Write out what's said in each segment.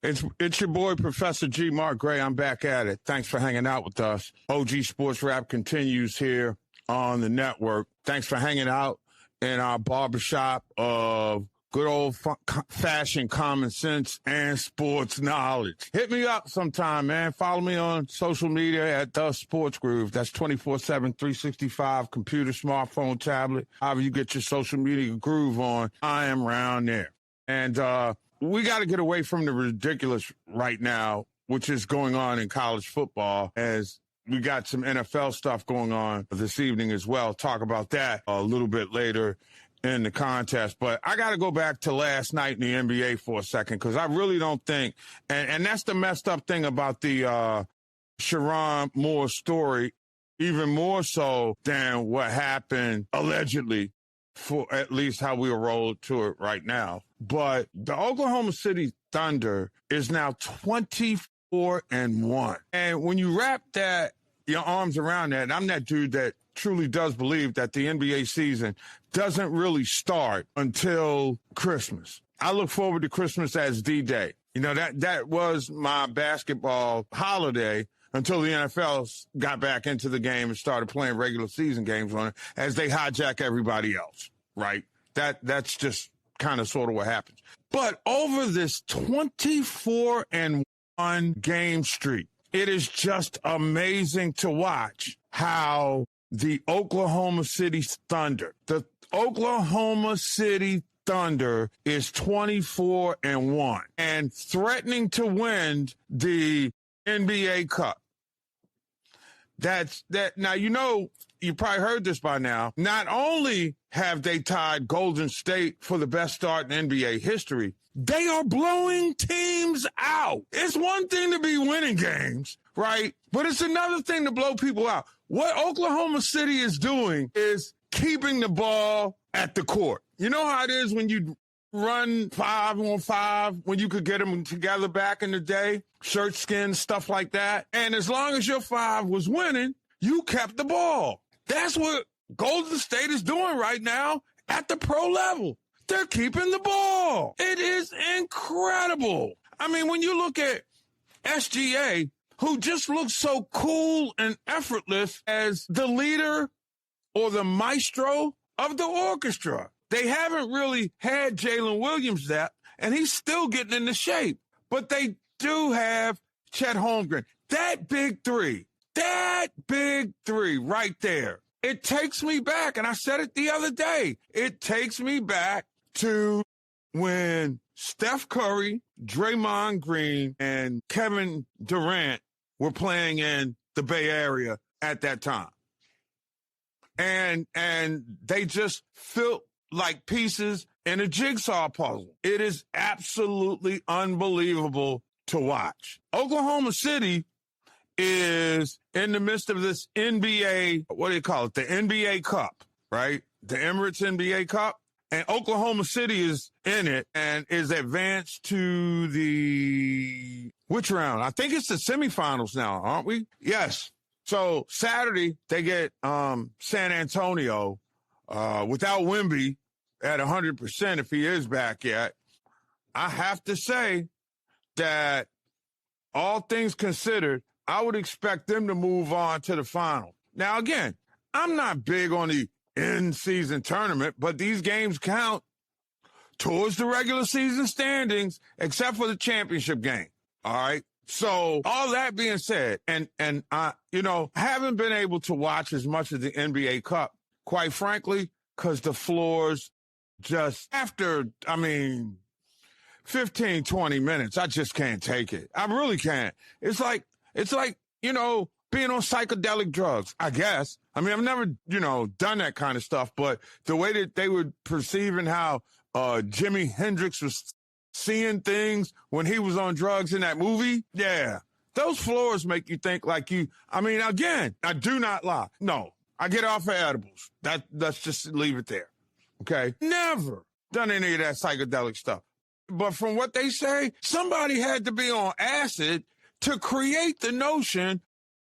It's your boy, Professor G. Mark Gray. I'm back at it. Thanks for hanging out with us. OG Sports Rap continues here on the network. Thanks for hanging out in our barbershop of good old-fashioned common sense and sports knowledge. Hit me up sometime, man. Follow me on social media at The Sports Groove. That's 24/7, 365, computer, smartphone, tablet. However you get your social media groove on, I am around there. And we got to get away from the ridiculous right now, which is going on in college football, as we got some NFL stuff going on this evening as well. Talk about that a little bit later in the contest. But I got to go back to last night in the NBA for a second, because I really don't think, and that's the messed up thing about the Sharon Moore story, even more so than what happened allegedly, for at least how we roll to it right now. But the Oklahoma City Thunder is now 24-1. And when you wrap your arms around that, and I'm that dude that truly does believe that the NBA season doesn't really start until Christmas. I look forward to Christmas as D-Day. You know, that was my basketball holiday until the NFL got back into the game and started playing regular season games on it, as they hijack everybody else, right? That's just kind of sort of what happens. But over this 24-1 game streak, it is just amazing to watch how the Oklahoma City Thunder is 24-1 and threatening to win the NBA Cup. Now, you probably heard this by now. Not only have they tied Golden State for the best start in NBA history, they are blowing teams out. It's one thing to be winning games, right? But it's another thing to blow people out. What Oklahoma City is doing is keeping the ball at the court. You know how it is when you run 5-on-5, when you could get them together back in the day, shirt skins, stuff like that. And as long as your 5 was winning, you kept the ball. That's what Golden State is doing right now at the pro level. They're keeping the ball. It is incredible. I mean, when you look at SGA, who just looks so cool and effortless as the leader or the maestro of the orchestra. They haven't really had Jalen Williams that, and he's still getting into shape. But they do have Chet Holmgren. That big three right there. It takes me back, and I said it the other day, it takes me back to when Steph Curry, Draymond Green, and Kevin Durant were playing in the Bay Area at that time. And they just felt like pieces in a jigsaw puzzle. It is absolutely unbelievable to watch. Oklahoma City is in the midst of this NBA, what do you call it? The NBA Cup, right? The Emirates NBA Cup. And Oklahoma City is in it and is advanced to which round? I think it's the semifinals now, aren't we? Yes. So Saturday, they get San Antonio without Wemby at 100% if he is back yet. I have to say that all things considered, I would expect them to move on to the final. Now, again, I'm not big on the in-season tournament, but these games count towards the regular season standings, except for the championship game. All right. So all that being said, and I, haven't been able to watch as much of the NBA Cup, quite frankly, because the floors just after, 15, 20 minutes, I just can't take it. I really can't. It's like, being on psychedelic drugs, I guess. I've never, done that kind of stuff, but the way that they were perceiving how Jimi Hendrix was seeing things when he was on drugs in that movie, yeah, those floors make you think like again, I do not lie. No, I get off of edibles. Let's just leave it there, okay? Never done any of that psychedelic stuff. But from what they say, somebody had to be on acid to create the notion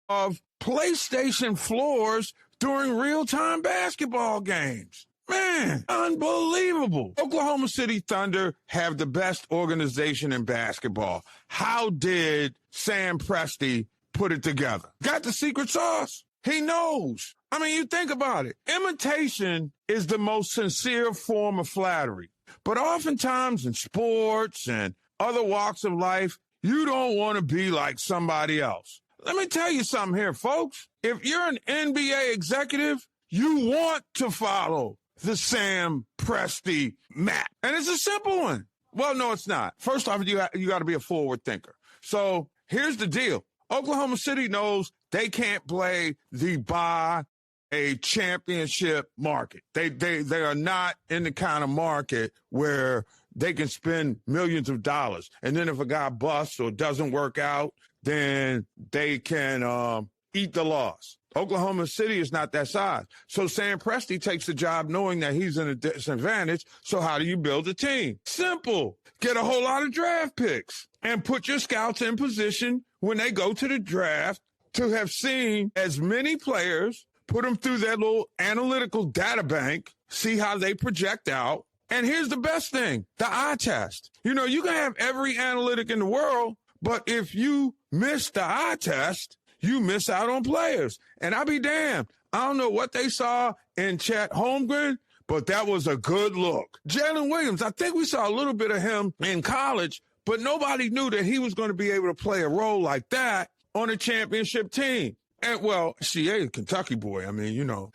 of PlayStation floors during real-time basketball games. Man, unbelievable. Oklahoma City Thunder have the best organization in basketball. How did Sam Presti put it together? Got the secret sauce. He knows. I mean, you think about it. Imitation is the most sincere form of flattery. But oftentimes in sports and other walks of life, you don't want to be like somebody else. Let me tell you something here, folks. If you're an NBA executive, you want to follow the Sam Presti map. And it's a simple one. Well, no, it's not. First off, you got to be a forward thinker. So here's the deal. Oklahoma City knows they can't play the buy a championship market. They are not in the kind of market where they can spend millions of dollars. And then if a guy busts or doesn't work out, then they can eat the loss. Oklahoma City is not that size. So Sam Presti takes the job knowing that he's in a disadvantage. So how do you build a team? Simple. Get a whole lot of draft picks and put your scouts in position when they go to the draft to have seen as many players, put them through their little analytical data bank, see how they project out. And here's the best thing, the eye test. You know, you can have every analytic in the world, but if you miss the eye test, you miss out on players. And I'll be damned. I don't know what they saw in Chet Holmgren, but that was a good look. Jalen Williams, I think we saw a little bit of him in college, but nobody knew that he was going to be able to play a role like that on a championship team. And, well, CA, Kentucky boy, I mean, you know,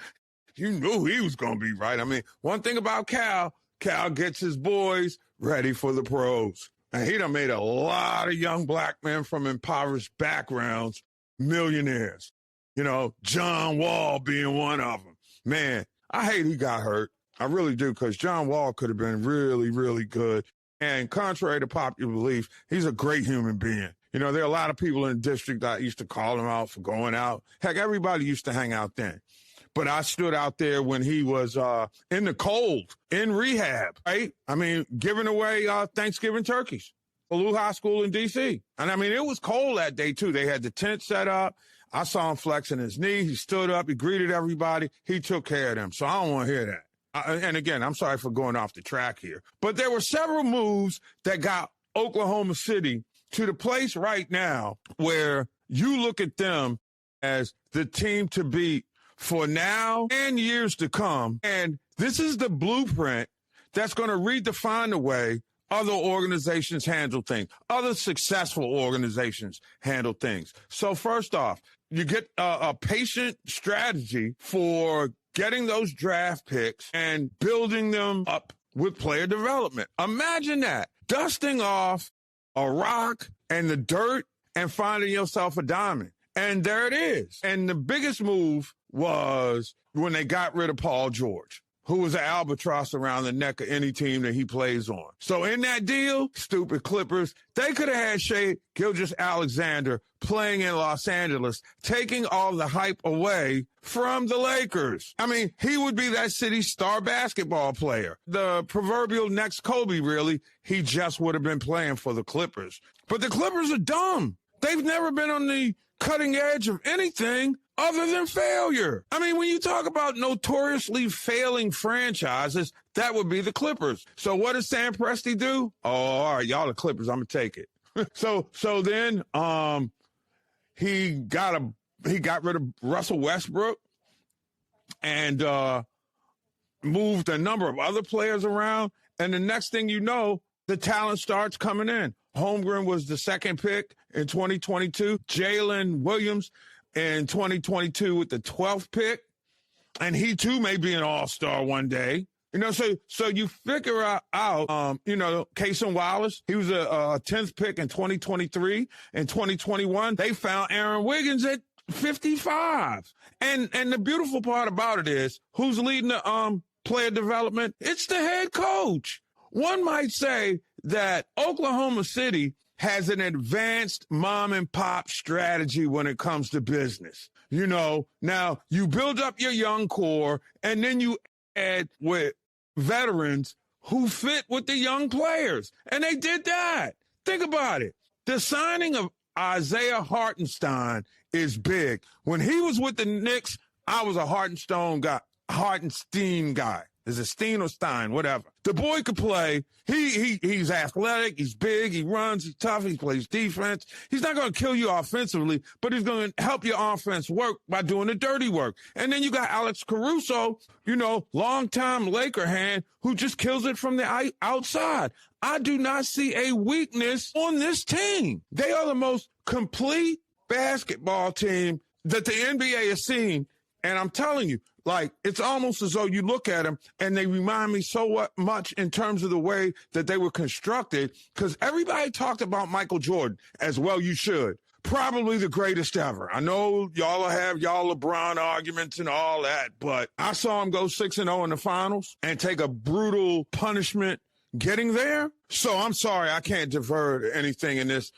you knew he was going to be right. I mean, one thing about Cal gets his boys ready for the pros. And he done made a lot of young black men from impoverished backgrounds millionaires. You know, John Wall being one of them. Man, I hate he got hurt. I really do, because John Wall could have been really, really good. And contrary to popular belief, he's a great human being. You know, there are a lot of people in the district that used to call him out for going out. Heck, everybody used to hang out then. But I stood out there when he was in the cold, in rehab, right? I mean, giving away Thanksgiving turkeys. Lou High School in D.C. And, I mean, it was cold that day, too. They had the tent set up. I saw him flexing his knee. He stood up. He greeted everybody. He took care of them. So I don't want to hear that. And, again, I'm sorry for going off the track here. But there were several moves that got Oklahoma City to the place right now where you look at them as the team to beat for now and years to come. And this is the blueprint that's going to redefine the way other organizations handle things. Other successful organizations handle things. So first off, you get a patient strategy for getting those draft picks and building them up with player development. Imagine that. Dusting off a rock and the dirt and finding yourself a diamond. And there it is. And the biggest move was when they got rid of Paul George, who was an albatross around the neck of any team that he plays on. So in that deal, stupid Clippers, they could have had Shai Gilgeous-Alexander playing in Los Angeles, taking all the hype away from the Lakers. I mean, he would be that city's star basketball player. The proverbial next Kobe, really. He just would have been playing for the Clippers. But the Clippers are dumb. They've never been on the cutting edge of anything other than failure. I mean, when you talk about notoriously failing franchises, that would be the Clippers. So what does Sam Presti do? Oh, all right, y'all the Clippers, I'm going to take it. So then he got rid of Russell Westbrook and moved a number of other players around. And the next thing you know, the talent starts coming in. Holmgren was the second pick in 2022. Jalen Williams in 2022 with the 12th pick. And he, too, may be an all-star one day. You know, so you figure out, you know, Cason Wallace, he was a 10th pick in 2023. In 2021, they found Aaron Wiggins at 55. And the beautiful part about it is, who's leading the player development? It's the head coach. One might say that Oklahoma City has an advanced mom and pop strategy when it comes to business. You know, now you build up your young core and then you add with veterans who fit with the young players. And they did that. Think about it. The signing of Isaiah Hartenstein is big. When he was with the Knicks, I was a Hartenstein guy. Is it Steen or Stein? Whatever. The boy could play. He's athletic. He's big. He runs. He's tough. He plays defense. He's not going to kill you offensively, but he's going to help your offense work by doing the dirty work. And then you got Alex Caruso, longtime Laker hand, who just kills it from the outside. I do not see a weakness on this team. They are the most complete basketball team that the NBA has seen. And I'm telling you, it's almost as though you look at them and they remind me so much in terms of the way that they were constructed, because everybody talked about Michael Jordan, as well you should. Probably the greatest ever. I know y'all will have y'all LeBron arguments and all that, but I saw him go 6-0 in the finals and take a brutal punishment getting there. So I'm sorry, I can't divert anything in this,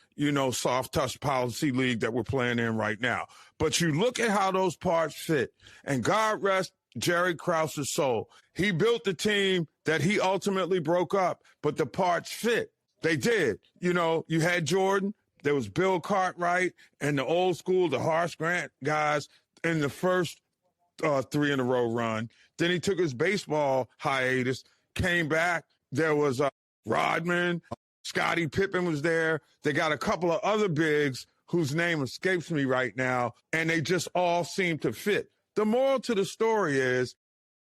soft touch policy league that we're playing in right now. But you look at how those parts fit, and God rest Jerry Krause's soul. He built the team that he ultimately broke up, but the parts fit. They did. You had Jordan, there was Bill Cartwright, and the old school, the Horace Grant guys in the first 3-in-a-row run. Then he took his baseball hiatus, came back. There was Rodman, Scottie Pippen was there. They got a couple of other bigs whose name escapes me right now, and they just all seem to fit. The moral to the story is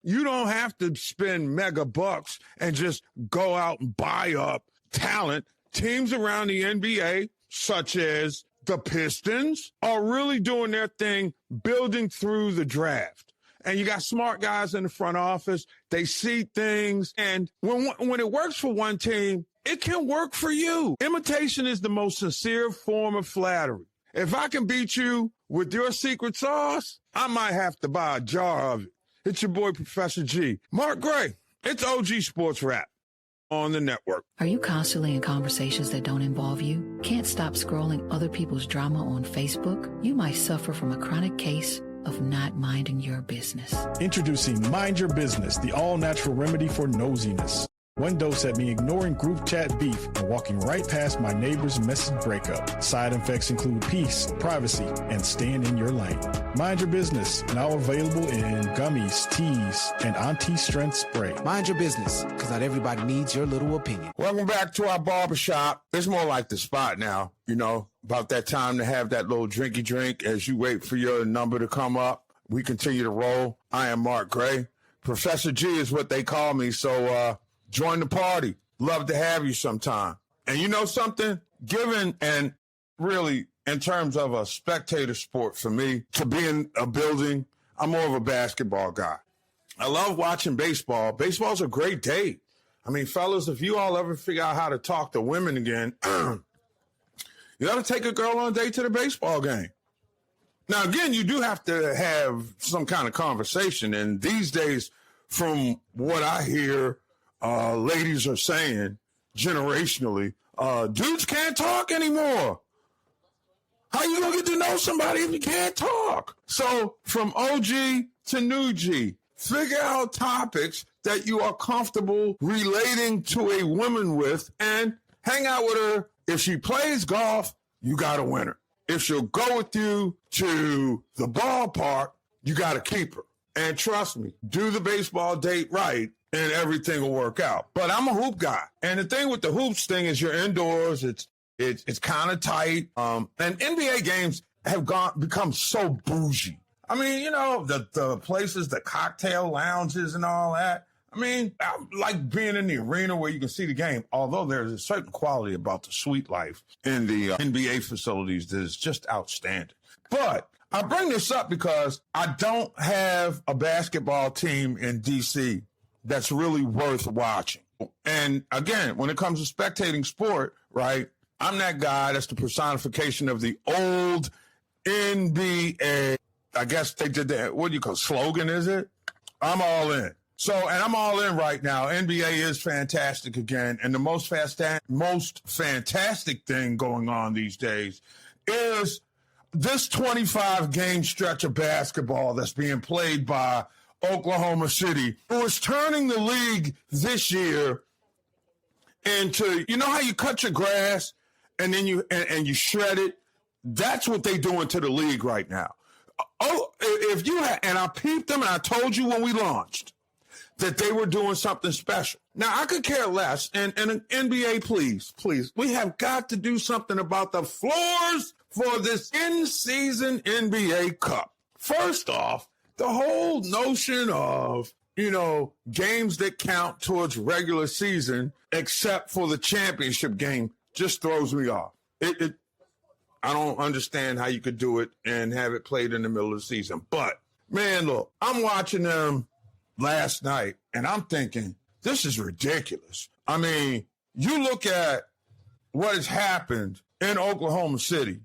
you don't have to spend mega bucks and just go out and buy up talent. Teams around the NBA, such as the Pistons, are really doing their thing, building through the draft. And you got smart guys in the front office. They see things. And when it works for one team, it can work for you. Imitation is the most sincere form of flattery. If I can beat you with your secret sauce, I might have to buy a jar of it. It's your boy, Professor G. Mark Gray. It's OG Sports Rap on the network. Are you constantly in conversations that don't involve you? Can't stop scrolling other people's drama on Facebook? You might suffer from a chronic case of not minding your business. Introducing Mind Your Business, the all-natural remedy for nosiness. One dose had me ignoring group chat beef and walking right past my neighbor's message breakup. Side effects include peace, privacy, and staying in your lane. Mind Your Business, now available in gummies, teas, and anti-strength spray. Mind your business, because not everybody needs your little opinion. Welcome back to our barbershop. It's more like the spot now, about that time to have that little drinky drink as you wait for your number to come up. We continue to roll. I am Mark Gray. Professor G is what they call me, so join the party. Love to have you sometime. And you know something? Given and really in terms of a spectator sport for me, to be in a building, I'm more of a basketball guy. I love watching baseball. Baseball's a great date. I mean, fellas, if you all ever figure out how to talk to women again, you got to take a girl on a date to the baseball game. Now, again, you do have to have some kind of conversation. And these days, from what I hear, ladies are saying generationally, dudes can't talk anymore. How you gonna get to know somebody if you can't talk? So from OG to new G, figure out topics that you are comfortable relating to a woman with and hang out with her. If she plays golf, you got to win her. If she'll go with you to the ballpark, you got to keep her. And trust me, do the baseball date right and everything will work out. But I'm a hoop guy. And the thing with the hoops thing is you're indoors. It's kind of tight. And NBA games have become so bougie. I mean, the places, the cocktail lounges and all that. I mean, I like being in the arena where you can see the game, although there's a certain quality about the suite life in the NBA facilities that is just outstanding. But I bring this up because I don't have a basketball team in D.C. that's really worth watching. And again, when it comes to spectating sport, right, I'm that guy that's the personification of the old NBA. I guess they did that, what do you call slogan, is it? I'm all in. So, and I'm all in right now. NBA is fantastic again. And the most fantastic thing going on these days is this 25-game stretch of basketball that's being played by Oklahoma City, who is turning the league this year into, you know how you cut your grass and then you shred it? That's what they're doing to the league right now. Oh, if you had, and I peeped them and I told you when we launched, that they were doing something special. Now, I could care less. And NBA, please, we have got to do something about the floors for this in-season NBA Cup. First off, the whole notion of, games that count towards regular season, except for the championship game, just throws me off. I don't understand how you could do it and have it played in the middle of the season. But, man, look, I'm watching them last night, and I'm thinking, this is ridiculous. I mean, you look at what has happened in Oklahoma City,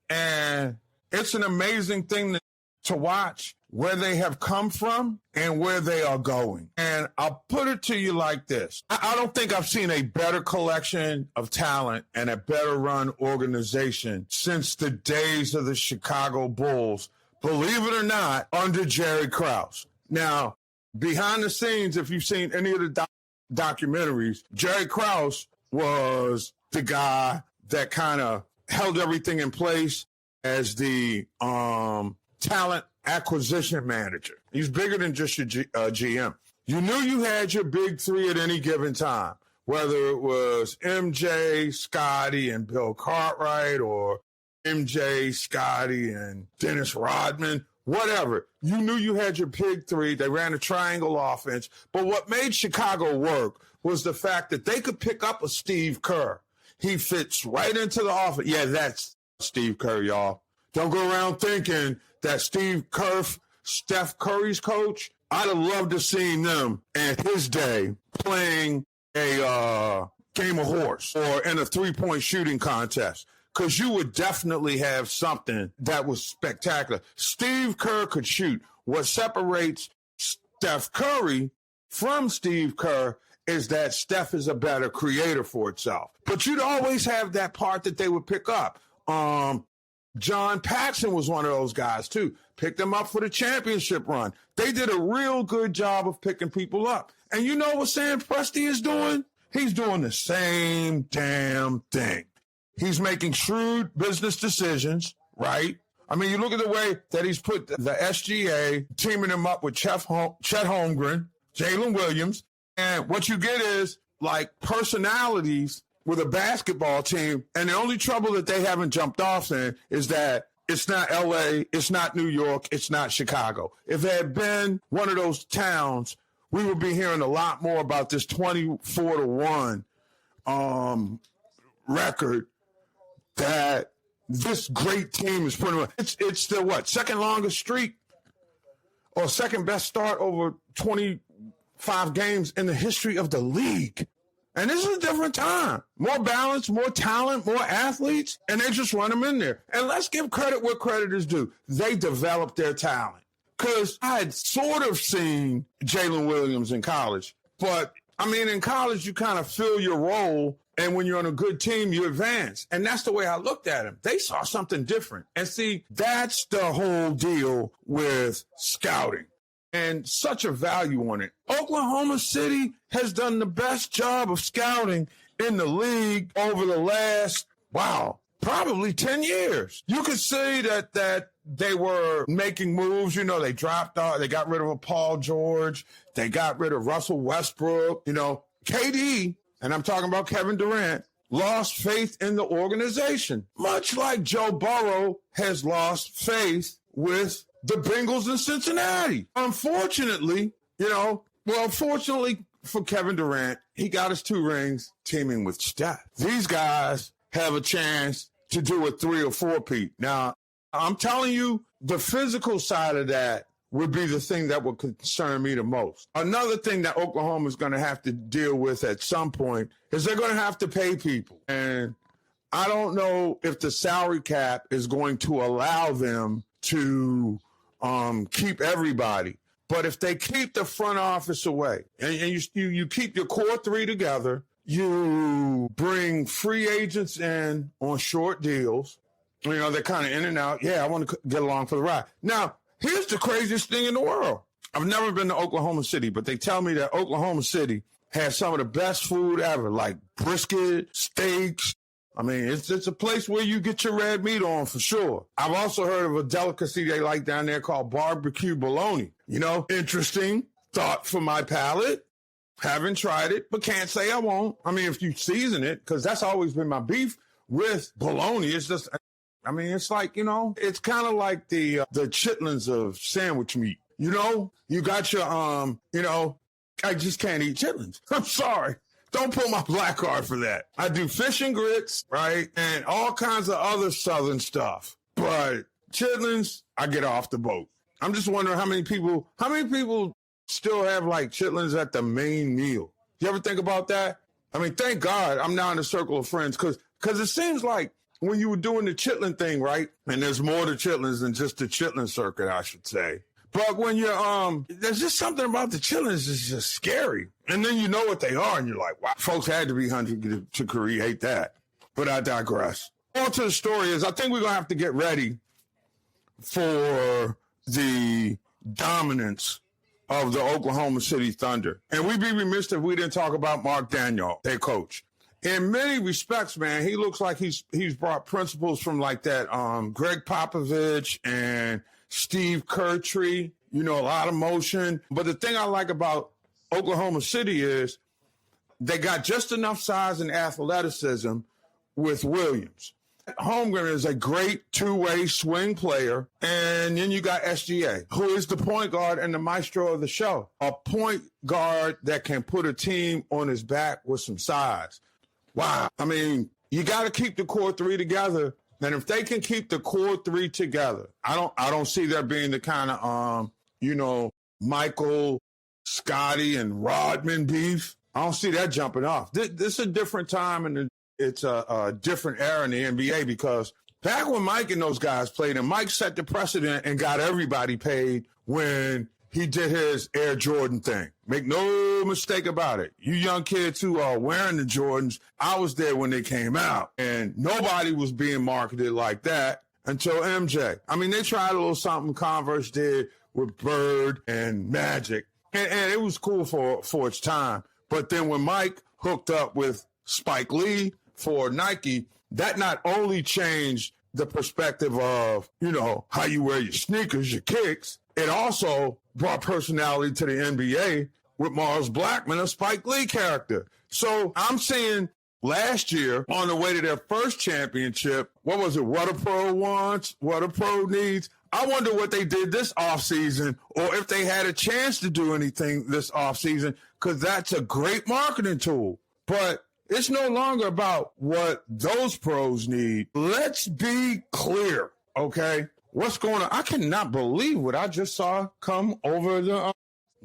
and it's an amazing thing to watch where they have come from and where they are going. And I'll put it to you like this. I don't think I've seen a better collection of talent and a better run organization since the days of the Chicago Bulls, believe it or not, under Jerry Krause. Now, behind the scenes, if you've seen any of the documentaries, Jerry Krause was the guy that kind of held everything in place as the talent acquisition manager. He's bigger than just your GM. You knew you had your big three at any given time, whether it was MJ, Scotty, and Bill Cartwright, or MJ, Scotty, and Dennis Rodman, whatever. You knew you had your big three. They ran a triangle offense. But what made Chicago work was the fact that they could pick up a Steve Kerr. He fits right into the offense. Yeah, that's Steve Kerr, y'all. Don't go around thinking that Steve Kerr, Steph Curry's coach. I'd have loved to seen them at his day playing a game of horse or in a three-point shooting contest, because you would definitely have something that was spectacular. Steve Kerr could shoot. What separates Steph Curry from Steve Kerr is that Steph is a better creator for itself. But you'd always have that part that they would pick up. John Paxson was one of those guys, too. Picked them up for the championship run. They did a real good job of picking people up. And you know what Sam Presti is doing? He's doing the same damn thing. He's making shrewd business decisions, right? I mean, you look at the way that he's put the SGA, teaming him up with Chet Holmgren, Jalen Williams. And what you get is, like, personalities with a basketball team, and the only trouble that they haven't jumped off in is that it's not L.A., it's not New York, it's not Chicago. If it had been one of those towns, we would be hearing a lot more about this 24-1 record that this great team is putting on. It's the second longest streak or second best start over 25 games in the history of the league. And this is a different time. More balance, more talent, more athletes, and they just run them in there. And let's give credit where credit is due. They developed their talent. Because I had sort of seen Jalen Williams in college. But, I mean, in college, you kind of fill your role, and when you're on a good team, you advance. And that's the way I looked at him. They saw something different. And see, that's the whole deal with scouting. And such a value on it. Oklahoma City has done the best job of scouting in the league over the last, probably 10 years. You could say that they were making moves. You know, they dropped off. They got rid of a Paul George. They got rid of Russell Westbrook. You know, KD, and I'm talking about Kevin Durant, lost faith in the organization, much like Joe Burrow has lost faith with the Bengals in Cincinnati. Unfortunately, fortunately for Kevin Durant, he got his 2 rings teaming with Steph. These guys have a chance to do a 3 or 4-peat. Now, I'm telling you, the physical side of that would be the thing that would concern me the most. Another thing that Oklahoma is going to have to deal with at some point is they're going to have to pay people. And I don't know if the salary cap is going to allow them to keep everybody. But if they keep the front office away and you keep your core 3 together, you bring free agents in on short deals. You know, they're kind of in and out. Yeah, I want to get along for the ride. Now, here's the craziest thing in the world. I've never been to Oklahoma City, but they tell me that Oklahoma City has some of the best food ever, like brisket, steaks. I mean, it's a place where you get your red meat on for sure. I've also heard of a delicacy they like down there called barbecue bologna. You know, interesting. thought for my palate. Haven't tried it, but can't say I won't. I mean, if you season it, because that's always been my beef with bologna. It's just, I mean, it's like, it's kind of like the chitlins of sandwich meat. You got your, I just can't eat chitlins. I'm sorry. Don't pull my black card for that. I do fish and grits, right? And all kinds of other Southern stuff. But chitlins, I get off the boat. I'm just wondering how many people still have like chitlins at the main meal. You ever think about that? I mean, thank God I'm now in a circle of friends because it seems like when you were doing the chitlin thing, right? And there's more to chitlins than just the chitlin circuit, I should say. But when you're, there's just something about the chitlins that's just scary. And then you know what they are and you're like, wow, folks had to be hungry to create that. But I digress. On to the story is I think we're going to have to get ready for the dominance of the Oklahoma City Thunder. And we'd be remiss if we didn't talk about Mark Daniel, their coach. In many respects, man, he looks like he's brought principles from like that Greg Popovich and Steve Kerr-tree, a lot of motion. But the thing I like about Oklahoma City is they got just enough size and athleticism with Williams. Holmgren is a great two-way swing player. And then you got SGA, who is the point guard and the maestro of the show. A point guard that can put a team on his back with some size. Wow. I mean, you got to keep the core three together. And if they can keep the core three together, I don't see there being the kind of, Michael, Scotty, and Rodman beef. I don't see that jumping off. This is a different time and it's a different era in the NBA because back when Mike and those guys played, and Mike set the precedent and got everybody paid when he did his Air Jordan thing. Make no mistake about it. You young kids who are wearing the Jordans, I was there when they came out, and nobody was being marketed like that until MJ. I mean, they tried a little something Converse did with Bird and Magic, and it was cool for its time. But then when Mike hooked up with Spike Lee for Nike, that not only changed the perspective of, how you wear your sneakers, your kicks, it also brought personality to the NBA with Mars Blackman, a Spike Lee character. So I'm seeing last year on the way to their first championship, what was it? What a pro wants, what a pro needs. I wonder what they did this offseason or if they had a chance to do anything this offseason, because that's a great marketing tool. But it's no longer about what those pros need. Let's be clear, okay? What's going on? I cannot believe what I just saw come over the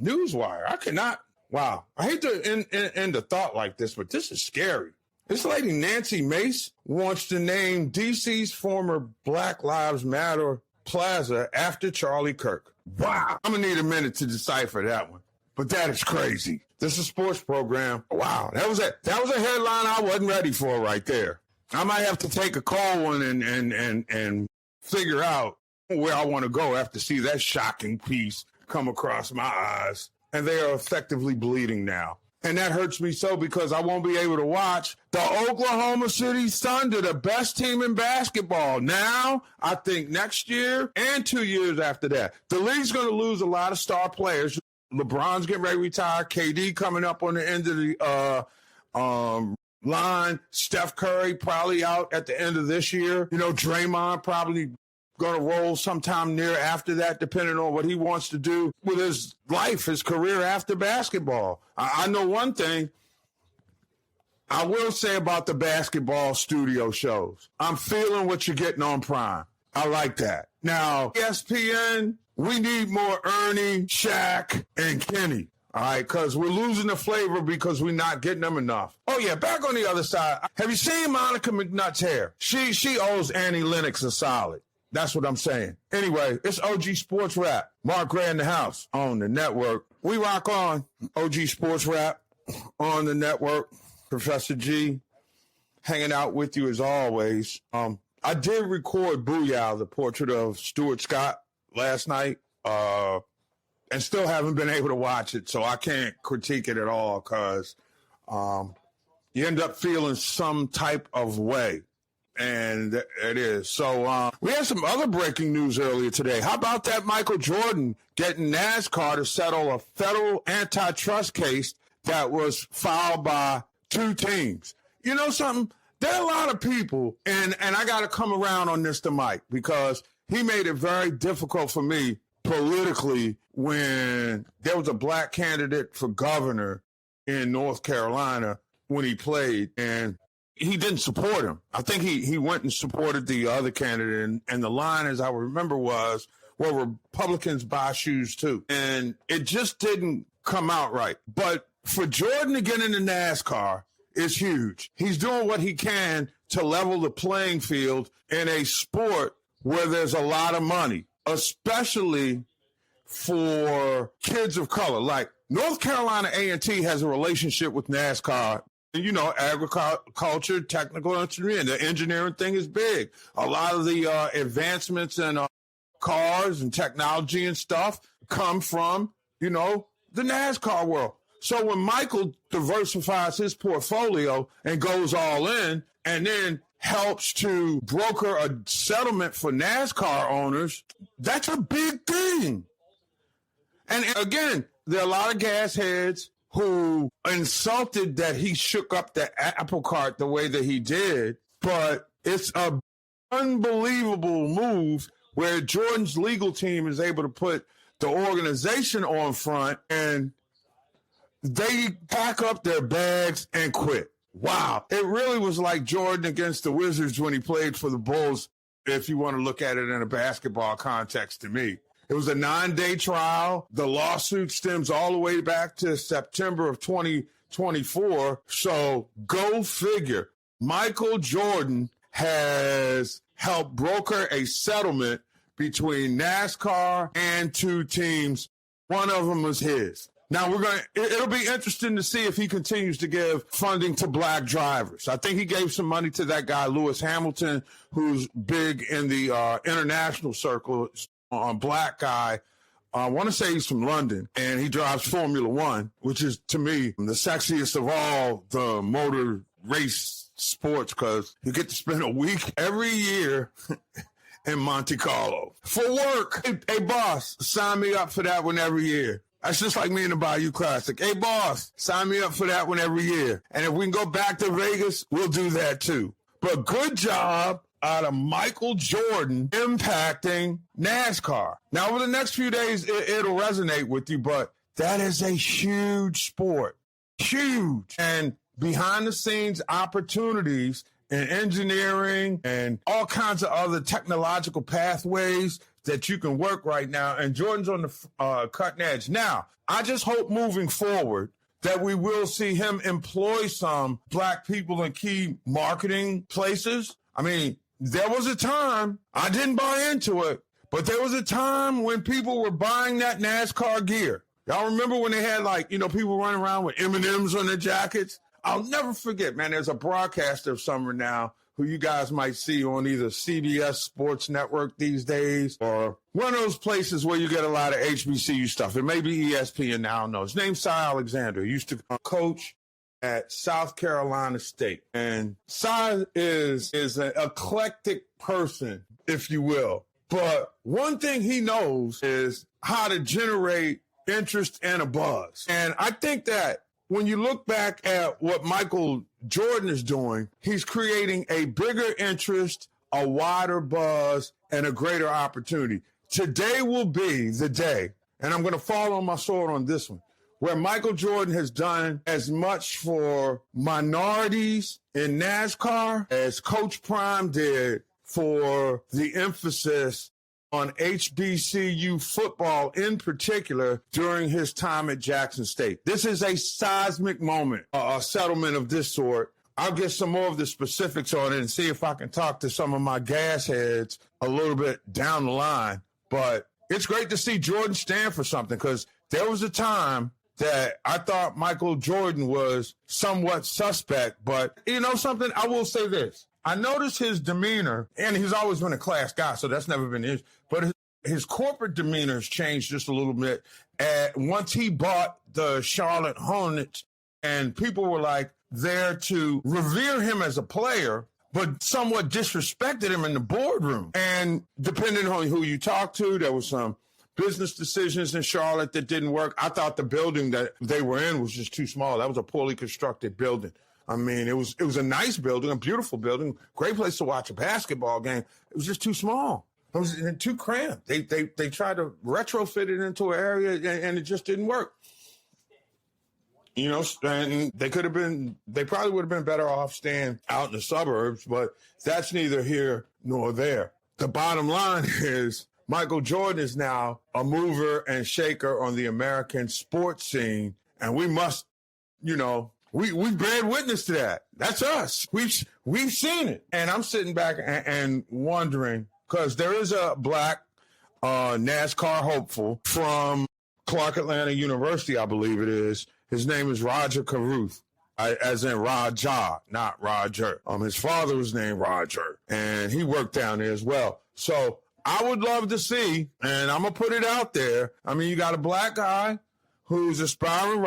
newswire. I cannot. Wow. I hate to end the thought like this, but this is scary. This lady, Nancy Mace, wants to name D.C.'s former Black Lives Matter Plaza after Charlie Kirk. Wow. I'm going to need a minute to decipher that one. But that is crazy. This is a sports program. Wow. That was a headline I wasn't ready for right there. I might have to take a cold one and figure out where I want to go after see that shocking piece come across my eyes. And they are effectively bleeding now. And that hurts me so because I won't be able to watch the Oklahoma City Thunder, the best team in basketball. Now, I think next year and 2 years after that, the league's going to lose a lot of star players. LeBron's getting ready to retire. KD coming up on the end of the line. Steph Curry probably out at the end of this year. Draymond probably going to roll sometime near after that, depending on what he wants to do with his life, his career after basketball. I know one thing I will say about the basketball studio shows. I'm feeling what you're getting on Prime. I like that. Now, ESPN, we need more Ernie, Shaq, and Kenny. All right, because we're losing the flavor because we're not getting them enough. Oh, yeah, back on the other side. Have you seen Monica McNutt's hair? She owes Annie Lennox a solid. That's what I'm saying. Anyway, it's OG Sports Rap. Mark Gray in the house on the network. We rock on. OG Sports Rap on the network. Professor G hanging out with you as always. I did record Booyah, the portrait of Stuart Scott, last night, and still haven't been able to watch it, so I can't critique it at all because you end up feeling some type of way And it is. So we had some other breaking news earlier today. How about that Michael Jordan getting NASCAR to settle a federal antitrust case that was filed by 2 teams? You know something? There are a lot of people, and I got to come around on this to Mike, because he made it very difficult for me politically when there was a black candidate for governor in North Carolina when he played, and he didn't support him. I think he went and supported the other candidate, and the line, as I remember, was, well, Republicans buy shoes too. And it just didn't come out right. But for Jordan to get into NASCAR is huge. He's doing what he can to level the playing field in a sport where there's a lot of money, especially for kids of color. Like North Carolina A&T has a relationship with NASCAR. You know, agriculture, technical engineering, the engineering thing is big. A lot of the advancements in cars and technology and stuff come from, you know, the NASCAR world. So when Michael diversifies his portfolio and goes all in and then helps to broker a settlement for NASCAR owners, that's a big thing. And again, there are a lot of gas heads who insulted that he shook up the apple cart the way that he did, but it's an unbelievable move where Jordan's legal team is able to put the organization on front and they pack up their bags and quit. Wow. It really was like Jordan against the Wizards when he played for the Bulls, if you want to look at it in a basketball context to me. It was a 9-day trial. The lawsuit stems all the way back to September of 2024. So go figure. Michael Jordan has helped broker a settlement between NASCAR and 2 teams. One of them was his. Now it'll be interesting to see if he continues to give funding to black drivers. I think he gave some money to that guy, Lewis Hamilton, who's big in the international circle. A black guy, I want to say he's from London, and he drives Formula One, which is, to me, the sexiest of all the motor race sports, because you get to spend a week every year in Monte Carlo for work. Hey, boss, sign me up for that one every year. That's just like me in the Bayou Classic. Hey, boss, sign me up for that one every year. And if we can go back to Vegas, we'll do that too. But good job out of Michael Jordan impacting NASCAR. Now, over the next few days, it'll resonate with you, but that is a huge sport. Huge. And behind-the-scenes opportunities in engineering and all kinds of other technological pathways that you can work right now. And Jordan's on the cutting edge. Now, I just hope moving forward that we will see him employ some black people in key marketing places. I mean, there was a time, I didn't buy into it, but there was a time when people were buying that NASCAR gear. Y'all remember when they had, like, you know, people running around with M&Ms on their jackets? I'll never forget, man, there's a broadcaster of summer now who you guys might see on either CBS Sports Network these days or one of those places where you get a lot of HBCU stuff. It may be ESPN now, I don't know. His name's Cy Alexander. He used to coach at South Carolina State. And Cy is an eclectic person, if you will. But one thing he knows is how to generate interest and a buzz. And I think that when you look back at what Michael Jordan is doing, he's creating a bigger interest, a wider buzz, and a greater opportunity. Today will be the day, and I'm going to fall on my sword on this one, where Michael Jordan has done as much for minorities in NASCAR as Coach Prime did for the emphasis on HBCU football in particular during his time at Jackson State. This is a seismic moment, a settlement of this sort. I'll get some more of the specifics on it and see if I can talk to some of my gas heads a little bit down the line. But it's great to see Jordan stand for something, because there was a time that I thought Michael Jordan was somewhat suspect. But you know something? I will say this. I noticed his demeanor, and he's always been a class guy, so that's never been his. But his corporate demeanor has changed just a little bit. Once he bought the Charlotte Hornets, and people were like there to revere him as a player, but somewhat disrespected him in the boardroom. And depending on who you talk to, there was some business decisions in Charlotte that didn't work. I thought the building that they were in was just too small. That was a poorly constructed building. I mean, it was a nice building, a beautiful building, great place to watch a basketball game. It was just too small. It was too cramped. They tried to retrofit it into an area, and it just didn't work. You know, and they probably would have been better off staying out in the suburbs, but that's neither here nor there. The bottom line is Michael Jordan is now a mover and shaker on the American sports scene, and we must, you know, we bear witness to that. That's us. We've seen it. And I'm sitting back and wondering, because there is a black NASCAR hopeful from Clark Atlanta University, I believe it is. His name is Roger Caruth, as in Raja, not Roger. His father was named Roger, and he worked down there as well. So I would love to see, and I'm going to put it out there. I mean, you got a black guy who's an aspiring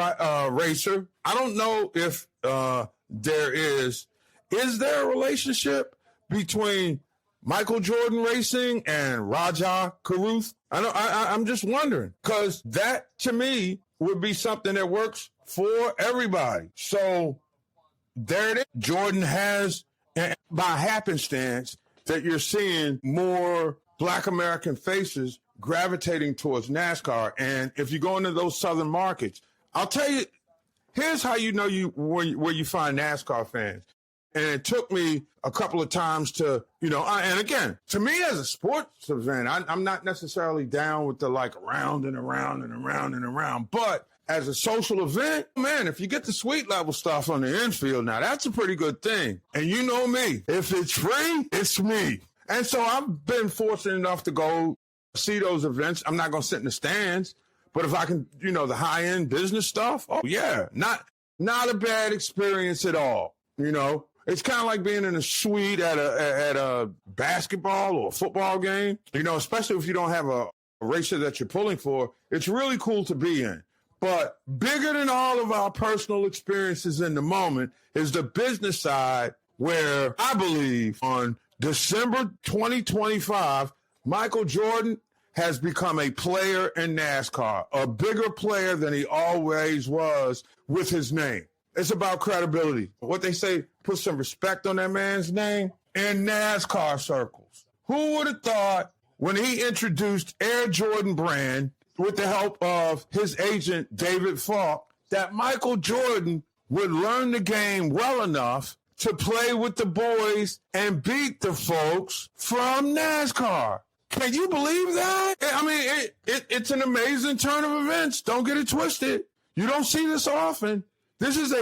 racer. I don't know if there is there a relationship between Michael Jordan Racing and Raja Caruth? I'm just wondering, because that, to me, would be something that works for everybody. So there it is. Jordan has, by happenstance, that you're seeing more black American faces gravitating towards NASCAR. And if you go into those southern markets, I'll tell you, here's how you know where you find NASCAR fans. And it took me a couple of times to, you know, and again, to me as a sports fan, I'm not necessarily down with the like around and around and around and around. But as a social event, man, if you get the suite level stuff on the infield now, that's a pretty good thing. And you know me, if it's free, it's me. And so I've been fortunate enough to go see those events. I'm not going to sit in the stands, but if I can, you know, the high end business stuff, oh yeah, not a bad experience at all, you know. It's kind of like being in a suite at a basketball or a football game, you know, especially if you don't have a racer that you're pulling for. It's really cool to be in. But bigger than all of our personal experiences in the moment is the business side, where I believe on December 2025, Michael Jordan has become a player in NASCAR, a bigger player than he always was with his name. It's about credibility. What they say, put some respect on that man's name in NASCAR circles. Who would have thought when he introduced Air Jordan brand with the help of his agent, David Falk, that Michael Jordan would learn the game well enough to play with the boys and beat the folks from NASCAR. Can you believe that? I mean, it's an amazing turn of events. Don't get it twisted. You don't see this often. This is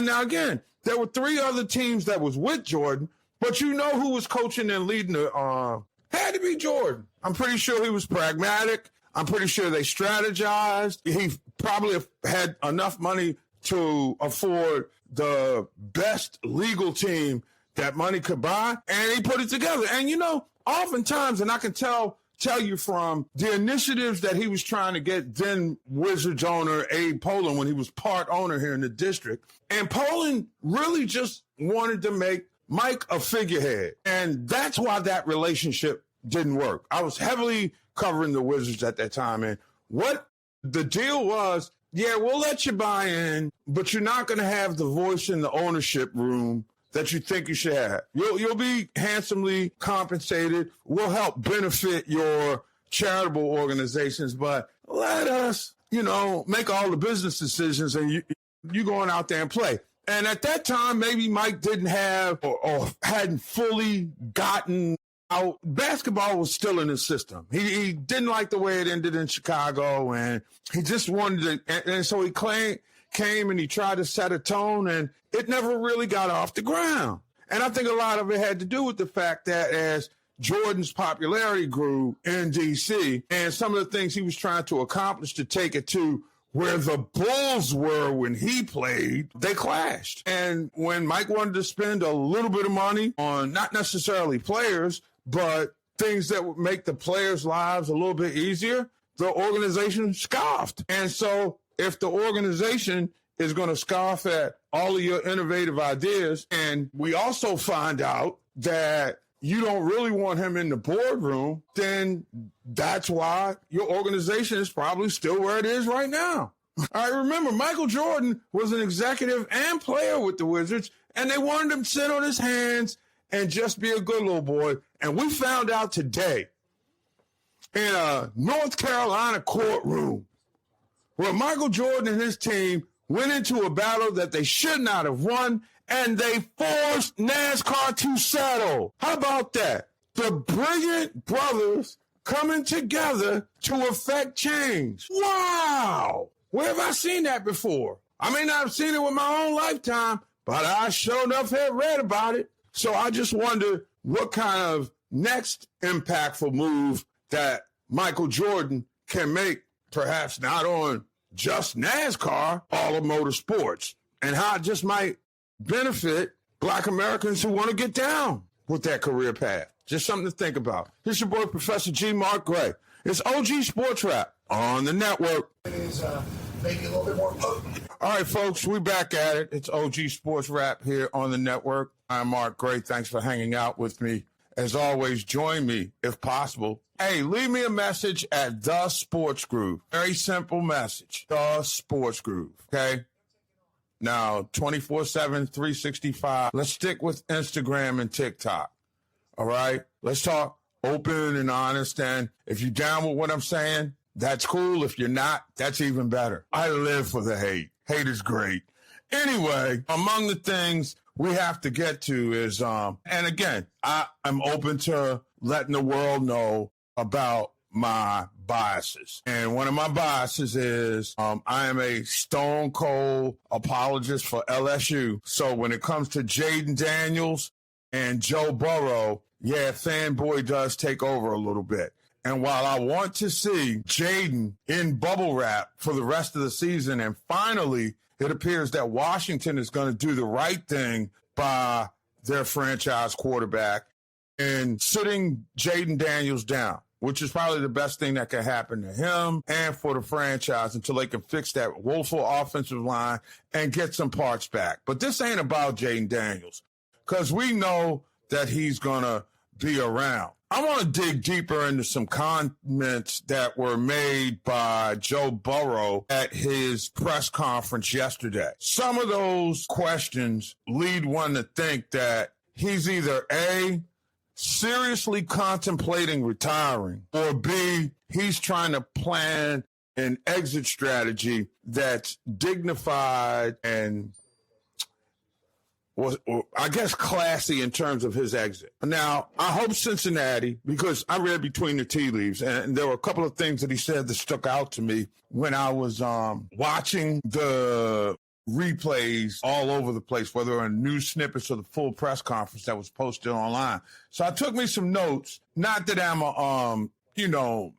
now again, there were 3 other teams that was with Jordan, but you know who was coaching and leading had to be Jordan. I'm pretty sure he was pragmatic. I'm pretty sure they strategized. He probably had enough money to afford the best legal team that money could buy, and he put it together. And you know, oftentimes, and I can tell you from the initiatives that he was trying to get then Wizards owner Abe Poland when he was part owner here in the district. And Poland really just wanted to make Mike a figurehead. And that's why that relationship didn't work. I was heavily covering the Wizards at that time. And what the deal was, yeah, we'll let you buy in, but you're not going to have the voice in the ownership room that you think you should have. You'll be handsomely compensated. We'll help benefit your charitable organizations, but let us, you know, make all the business decisions, and you going out there and play. And at that time, maybe Mike didn't have or hadn't fully gotten out. Basketball was still in his system. He didn't like the way it ended in Chicago, and he just wanted to, and so he came and he tried to set a tone, and it never really got off the ground. And I think a lot of it had to do with the fact that as Jordan's popularity grew in D.C. and some of the things he was trying to accomplish to take it to where the Bulls were when he played, they clashed. And when Mike wanted to spend a little bit of money on not necessarily players, but things that would make the players' lives a little bit easier, the organization scoffed. And so if the organization is going to scoff at all of your innovative ideas. And we also find out that you don't really want him in the boardroom, then that's why your organization is probably still where it is right now. I remember Michael Jordan was an executive and player with the Wizards, and they wanted him to sit on his hands and just be a good little boy. And we found out today in a North Carolina courtroom where Michael Jordan and his team went into a battle that they should not have won, and they forced NASCAR to settle. How about that? The brilliant brothers coming together to effect change. Wow! Where have I seen that before? I may not have seen it with my own lifetime, but I sure enough have read about it. So I just wonder what kind of next impactful move that Michael Jordan can make, perhaps not on just NASCAR, all of motorsports, and how it just might benefit Black Americans who want to get down with that career path. Just something to think about. This is your boy, Professor G. Mark Gray. It's OG Sports Rap on the network. It is maybe a little bit more potent. All right, folks, we back at it. It's OG Sports Rap here on the network. I'm Mark Gray. Thanks for hanging out with me. As always, join me if possible. Hey, leave me a message at The Sports Groove. Very simple message. The Sports Groove, okay? Now, 24/7, 365. Let's stick with Instagram and TikTok, all right? Let's talk open and honest, and if you're down with what I'm saying, that's cool. If you're not, that's even better. I live for the hate. Hate is great. Anyway, among the things we have to get to is, and again, I'm open to letting the world know about my biases. And one of my biases is I am a stone cold apologist for LSU. So when it comes to Jaden Daniels and Joe Burrow, yeah, fanboy does take over a little bit. And while I want to see Jaden in bubble wrap for the rest of the season, and finally it appears that Washington is going to do the right thing by their franchise quarterback and sitting Jaden Daniels down, which is probably the best thing that can happen to him and for the franchise until they can fix that woeful offensive line and get some parts back. But this ain't about Jaden Daniels because we know that he's going to be around. I want to dig deeper into some comments that were made by Joe Burrow at his press conference yesterday. Some of those questions lead one to think that he's either A, seriously contemplating retiring, or B, he's trying to plan an exit strategy that's dignified and I guess classy in terms of his exit. Now, I hope Cincinnati, because I read between the tea leaves, and there were a couple of things that he said that stuck out to me when I was watching the replays all over the place, whether in news snippets or the full press conference that was posted online. So I took me some notes. Not that I'm a,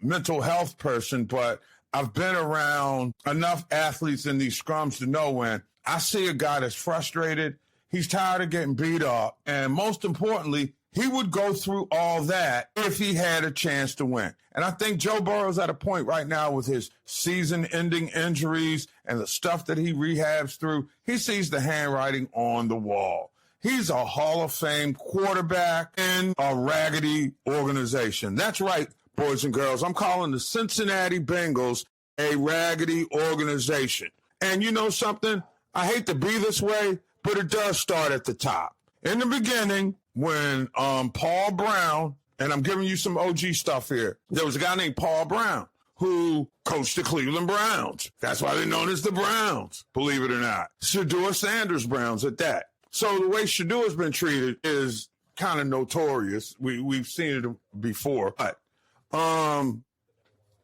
mental health person, but I've been around enough athletes in these scrums to know when I see a guy that's frustrated, he's tired of getting beat up, and most importantly, he would go through all that if he had a chance to win. And I think Joe Burrow's at a point right now with his season-ending injuries and the stuff that he rehabs through, he sees the handwriting on the wall. He's a Hall of Fame quarterback in a raggedy organization. That's right, boys and girls. I'm calling the Cincinnati Bengals a raggedy organization. And you know something? I hate to be this way, but it does start at the top. In the beginning, when Paul Brown, and I'm giving you some OG stuff here, there was a guy named Paul Brown who coached the Cleveland Browns. That's why they're known as the Browns, believe it or not. Shedeur Sanders Browns at that. So the way Shedeur's been treated is kind of notorious. We've seen it before. But the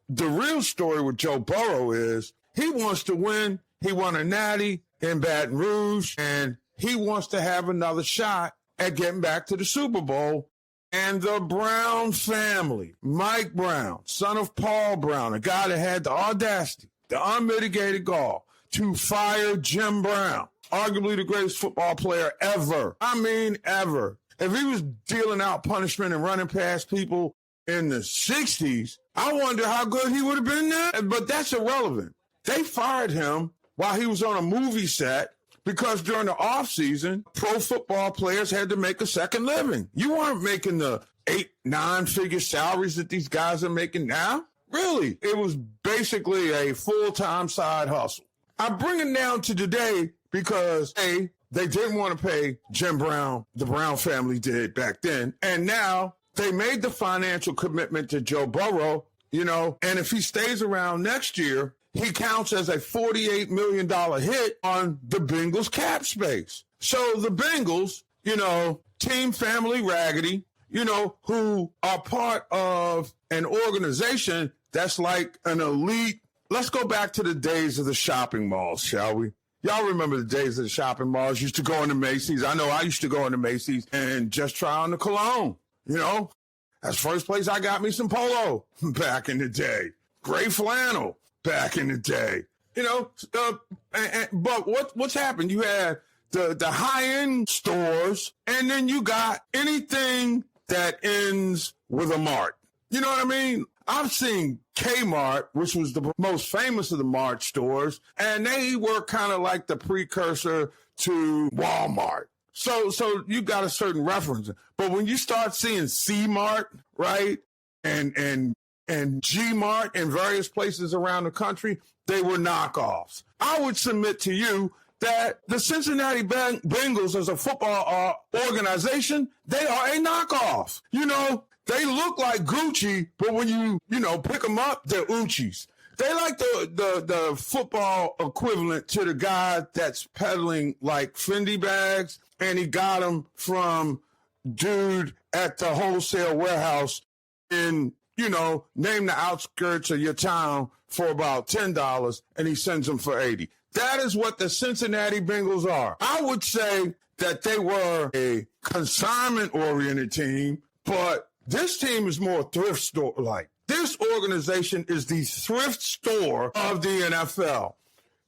real story with Joe Burrow is he wants to win. He won a natty in Baton Rouge, and he wants to have another shot at getting back to the Super Bowl. And the Brown family, Mike Brown, son of Paul Brown, a guy that had the audacity, the unmitigated gall to fire Jim Brown, arguably the greatest football player ever. I mean, ever. If he was dealing out punishment and running past people in the 60s, I wonder how good he would have been there. But that's irrelevant. They fired him while he was on a movie set because during the offseason, pro football players had to make a second living. You weren't making the 8-9-figure salaries that these guys are making now. Really, it was basically a full-time side hustle. I bring it down to today because, A, they didn't want to pay Jim Brown, the Brown family did back then, and now they made the financial commitment to Joe Burrow, and if he stays around next year, he counts as a $48 million hit on the Bengals cap space. So the Bengals, team family raggedy, who are part of an organization that's like an elite. Let's go back to the days of the shopping malls, shall we? Y'all remember the days of the shopping malls? Used to go into Macy's. I know I used to go into Macy's and just try on the cologne, That's the first place I got me some polo back in the day. Gray flannel back in the day. But what's happened? You had the high-end stores, and then you got anything that ends with a mart. You know what I mean? I've seen Kmart, which was the most famous of the mart stores, and they were kind of like the precursor to Walmart. So you got a certain reference. But when you start seeing C-Mart, right, and G-Mart in various places around the country, they were knockoffs. I would submit to you that the Cincinnati Bengals as a football organization, they are a knockoff. They look like Gucci, but when you pick them up, they're Uchis. They like the football equivalent to the guy that's peddling like Fendi bags, and he got them from dude at the wholesale warehouse in, name the outskirts of your town for about $10, and he sends them for $80. That is what the Cincinnati Bengals are. I would say that they were a consignment-oriented team, but this team is more thrift store-like. This organization is the thrift store of the NFL.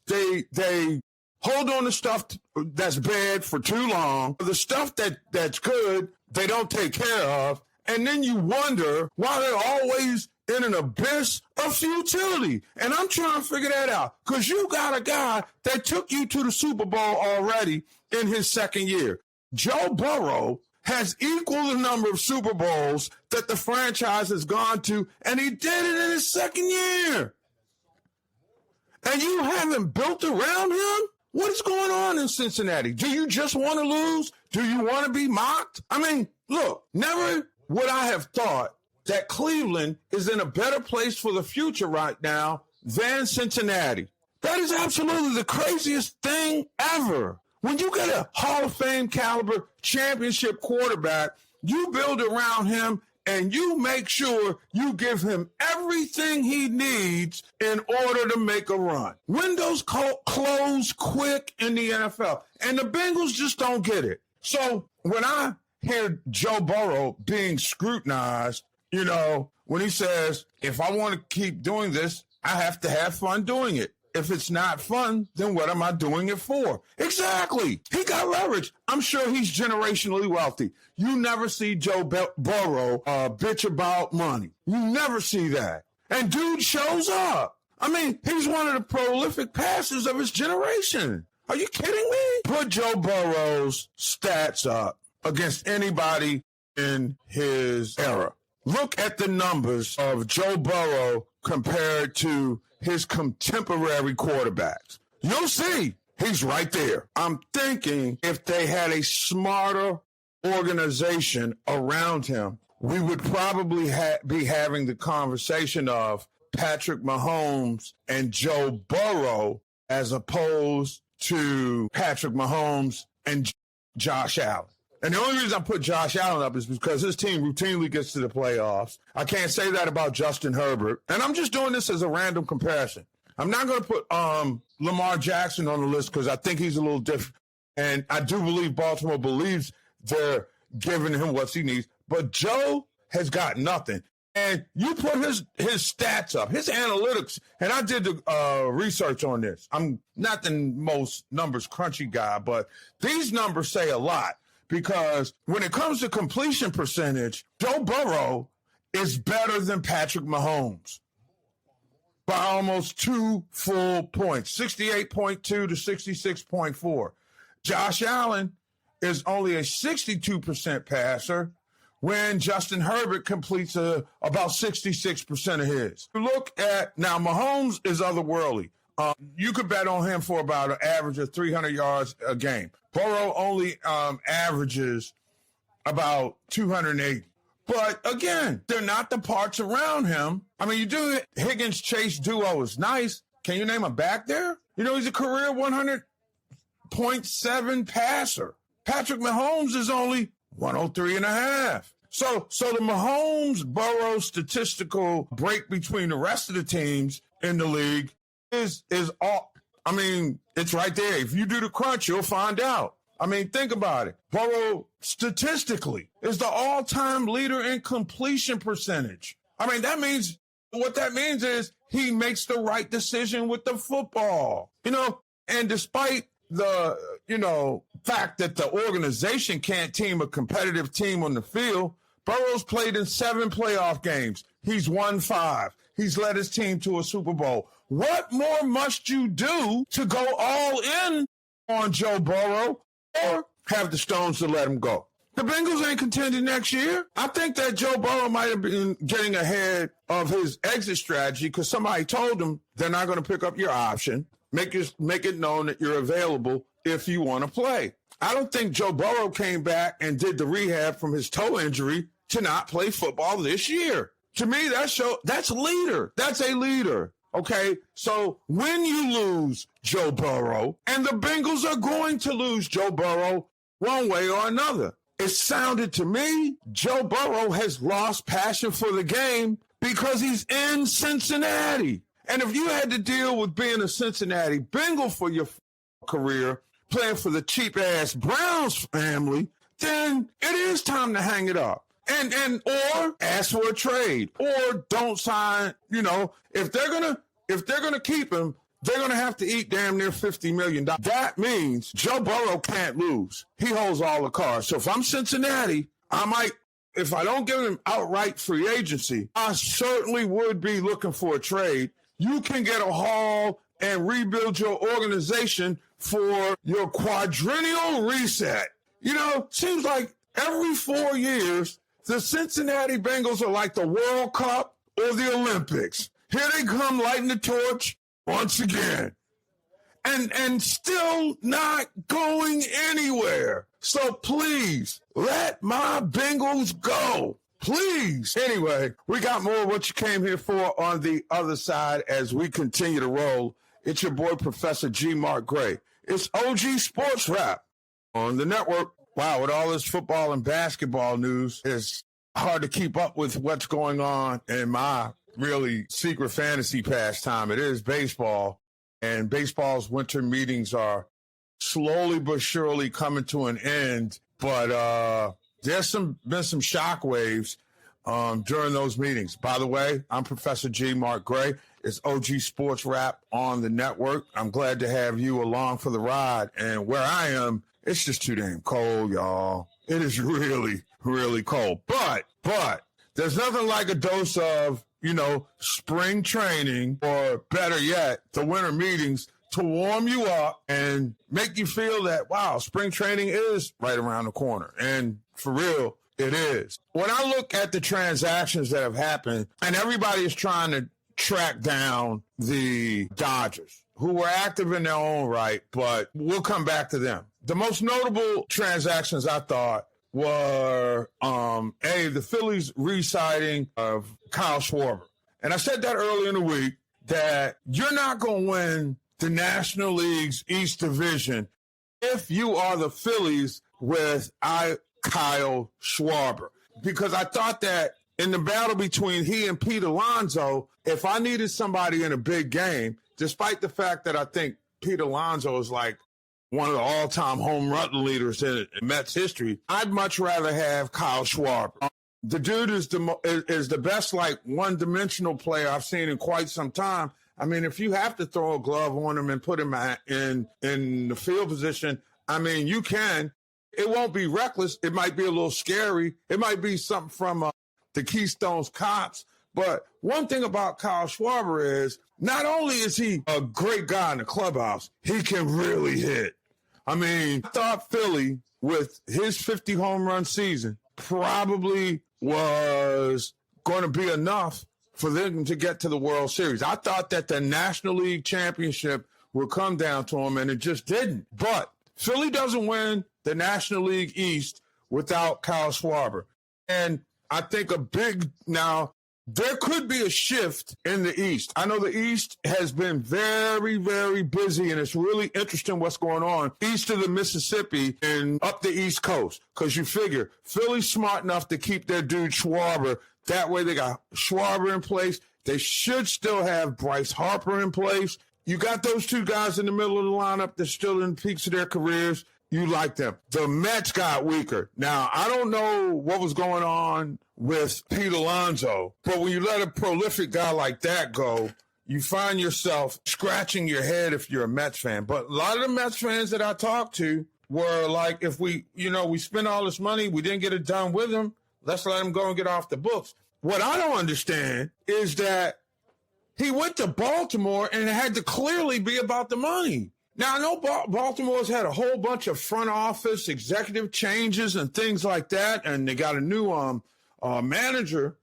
They hold on to stuff that's bad for too long. The stuff that's good, they don't take care of. And then you wonder why they're always in an abyss of futility. And I'm trying to figure that out because you got a guy that took you to the Super Bowl already in his second year. Joe Burrow has equal the number of Super Bowls that the franchise has gone to, and he did it in his second year. And you haven't built around him? What is going on in Cincinnati? Do you just want to lose? Do you want to be mocked? I mean, look, never would I have thought that Cleveland is in a better place for the future right now than Cincinnati. That is absolutely the craziest thing ever. When you get a Hall of Fame caliber championship quarterback, you build around him and you make sure you give him everything he needs in order to make a run. Windows close quick in the NFL, and the Bengals just don't get it. So when I hear Joe Burrow being scrutinized, when he says, if I want to keep doing this, I have to have fun doing it. If it's not fun, then what am I doing it for? Exactly. He got leverage. I'm sure he's generationally wealthy. You never see Joe Burrow bitch about money. You never see that. And dude shows up. I mean, he's one of the prolific passers of his generation. Are you kidding me? Put Joe Burrow's stats up against anybody in his era. Look at the numbers of Joe Burrow compared to his contemporary quarterbacks. You'll see he's right there. I'm thinking if they had a smarter organization around him, we would probably be having the conversation of Patrick Mahomes and Joe Burrow as opposed to Patrick Mahomes and Josh Allen. And the only reason I put Josh Allen up is because his team routinely gets to the playoffs. I can't say that about Justin Herbert. And I'm just doing this as a random comparison. I'm not going to put Lamar Jackson on the list because I think he's a little different. And I do believe Baltimore believes they're giving him what he needs. But Joe has got nothing. And you put his stats up, his analytics, and I did the research on this. I'm not the most numbers crunchy guy, but these numbers say a lot. Because when it comes to completion percentage, Joe Burrow is better than Patrick Mahomes. by almost 2 full points, 68.2 to 66.4. Josh Allen is only a 62% passer when Justin Herbert completes about 66% of his. Look at, now Mahomes is otherworldly. You could bet on him for about an average of 300 yards a game. Burrow only averages about 280. But again, they're not the parts around him. I mean, you do Higgins-Chase duo is nice. Can you name a back there? You know, he's a career 100.7 passer. Patrick Mahomes is only 103.5. So the Mahomes-Burrow statistical break between the rest of the teams in the league is all, I mean, it's right there. If you do the crunch, you'll find out. I mean, think about it. Burrow, statistically, is the all-time leader in completion percentage. I mean, what that means is he makes the right decision with the football. You know, and despite the, fact that the organization can't team a competitive team on the field, Burrow's played in 7 playoff games. He's won 5. He's led his team to a Super Bowl. What more must you do to go all in on Joe Burrow or have the stones to let him go? The Bengals ain't contending next year. I think that Joe Burrow might have been getting ahead of his exit strategy because somebody told him they're not going to pick up your option. Make it known that you're available if you want to play. I don't think Joe Burrow came back and did the rehab from his toe injury to not play football this year. To me, that's a leader. That's a leader. Okay, so when you lose Joe Burrow, and the Bengals are going to lose Joe Burrow one way or another, it sounded to me Joe Burrow has lost passion for the game because he's in Cincinnati. And if you had to deal with being a Cincinnati Bengal for your career, playing for the cheap-ass Browns family, then it is time to hang it up. And or ask for a trade or don't sign, if they're gonna keep him, they're gonna have to eat damn near $50 million. That means Joe Burrow can't lose. He holds all the cards. So if I'm Cincinnati, I might, if I don't give him outright free agency, I certainly would be looking for a trade. You can get a haul and rebuild your organization for your quadrennial reset. Seems like every 4 years, the Cincinnati Bengals are like the World Cup or the Olympics. Here they come lighting the torch once again. And still not going anywhere. So please, let my Bengals go. Please. Anyway, we got more of what you came here for on the other side as we continue to roll. It's your boy, Professor G. Mark Gray. It's OG Sports Wrap on the network. Wow, with all this football and basketball news, it's hard to keep up with what's going on in my really secret fantasy pastime. It is baseball, and baseball's winter meetings are slowly but surely coming to an end. But there's been some shockwaves during those meetings. By the way, I'm Professor G. Mark Gray. It's OG Sports Wrap on the network. I'm glad to have you along for the ride. And where I am, it's just too damn cold, y'all. It is really, really cold. But there's nothing like a dose of, spring training, or better yet, the winter meetings to warm you up and make you feel that, wow, spring training is right around the corner. And for real, it is. When I look at the transactions that have happened, and everybody is trying to track down the Dodgers, who were active in their own right, but we'll come back to them. The most notable transactions, I thought, were, the Phillies re-signing of Kyle Schwarber. And I said that earlier in the week, that you're not going to win the National League's East Division if you are the Phillies with Kyle Schwarber. Because I thought that in the battle between he and Pete Alonso, if I needed somebody in a big game, despite the fact that I think Pete Alonso is like one of the all-time home run leaders in Mets history, I'd much rather have Kyle Schwarber. The dude is the best, like, one-dimensional player I've seen in quite some time. I mean, if you have to throw a glove on him and put him in the field position, I mean, you can. It won't be reckless. It might be a little scary. It might be something from the Keystone's Cops, But one thing about Kyle Schwarber is not only is he a great guy in the clubhouse, he can really hit. I mean, I thought Philly, with his 50 home run season, probably was going to be enough for them to get to the World Series. I thought that the National League Championship would come down to him, and it just didn't. But Philly doesn't win the National League East without Kyle Schwarber. And I think now, there could be a shift in the East. I know the East has been very, very busy, and it's really interesting what's going on east of the Mississippi and up the East Coast. Because you figure Philly's smart enough to keep their dude Schwarber. That way they got Schwarber in place. They should still have Bryce Harper in place. You got those two guys in the middle of the lineup that's still in the peaks of their careers. You like them. The Mets got weaker. Now, I don't know what was going on with Pete Alonso, but when you let a prolific guy like that go, you find yourself scratching your head if you're a Mets fan. But a lot of the Mets fans that I talked to were like, if we spent all this money, we didn't get it done with him, let's let him go and get off the books. What I don't understand is that he went to Baltimore and it had to clearly be about the money. Now, I know Baltimore's had a whole bunch of front office executive changes and things like that, and they got a new manager,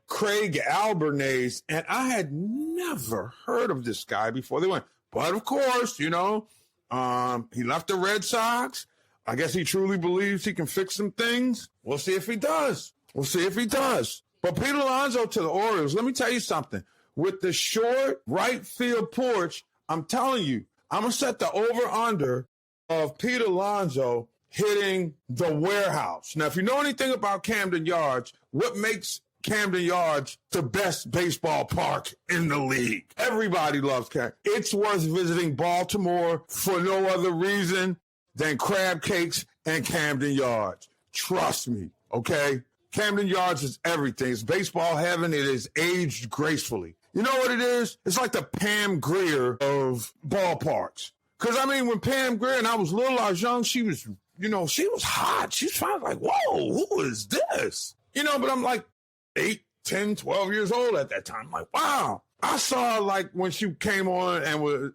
Craig Albernays, and I had never heard of this guy before they went. But, of course, he left the Red Sox. I guess he truly believes he can fix some things. We'll see if he does. But Pete Alonso to the Orioles, let me tell you something. With the short right field porch, I'm telling you, I'm going to set the over-under of Pete Alonso hitting the warehouse. Now, if you know anything about Camden Yards, what makes Camden Yards the best baseball park in the league? Everybody loves Camden. It's worth visiting Baltimore for no other reason than crab cakes and Camden Yards. Trust me, okay? Camden Yards is everything. It's baseball heaven. It is aged gracefully. You know what it is? It's like the Pam Grier of ballparks. Because, when Pam Grier and I was little, I was young, she was hot. She was fine. Like, whoa, who is this? But I'm like 8, 10, 12 years old at that time. I'm like, wow. I saw, when she came on and was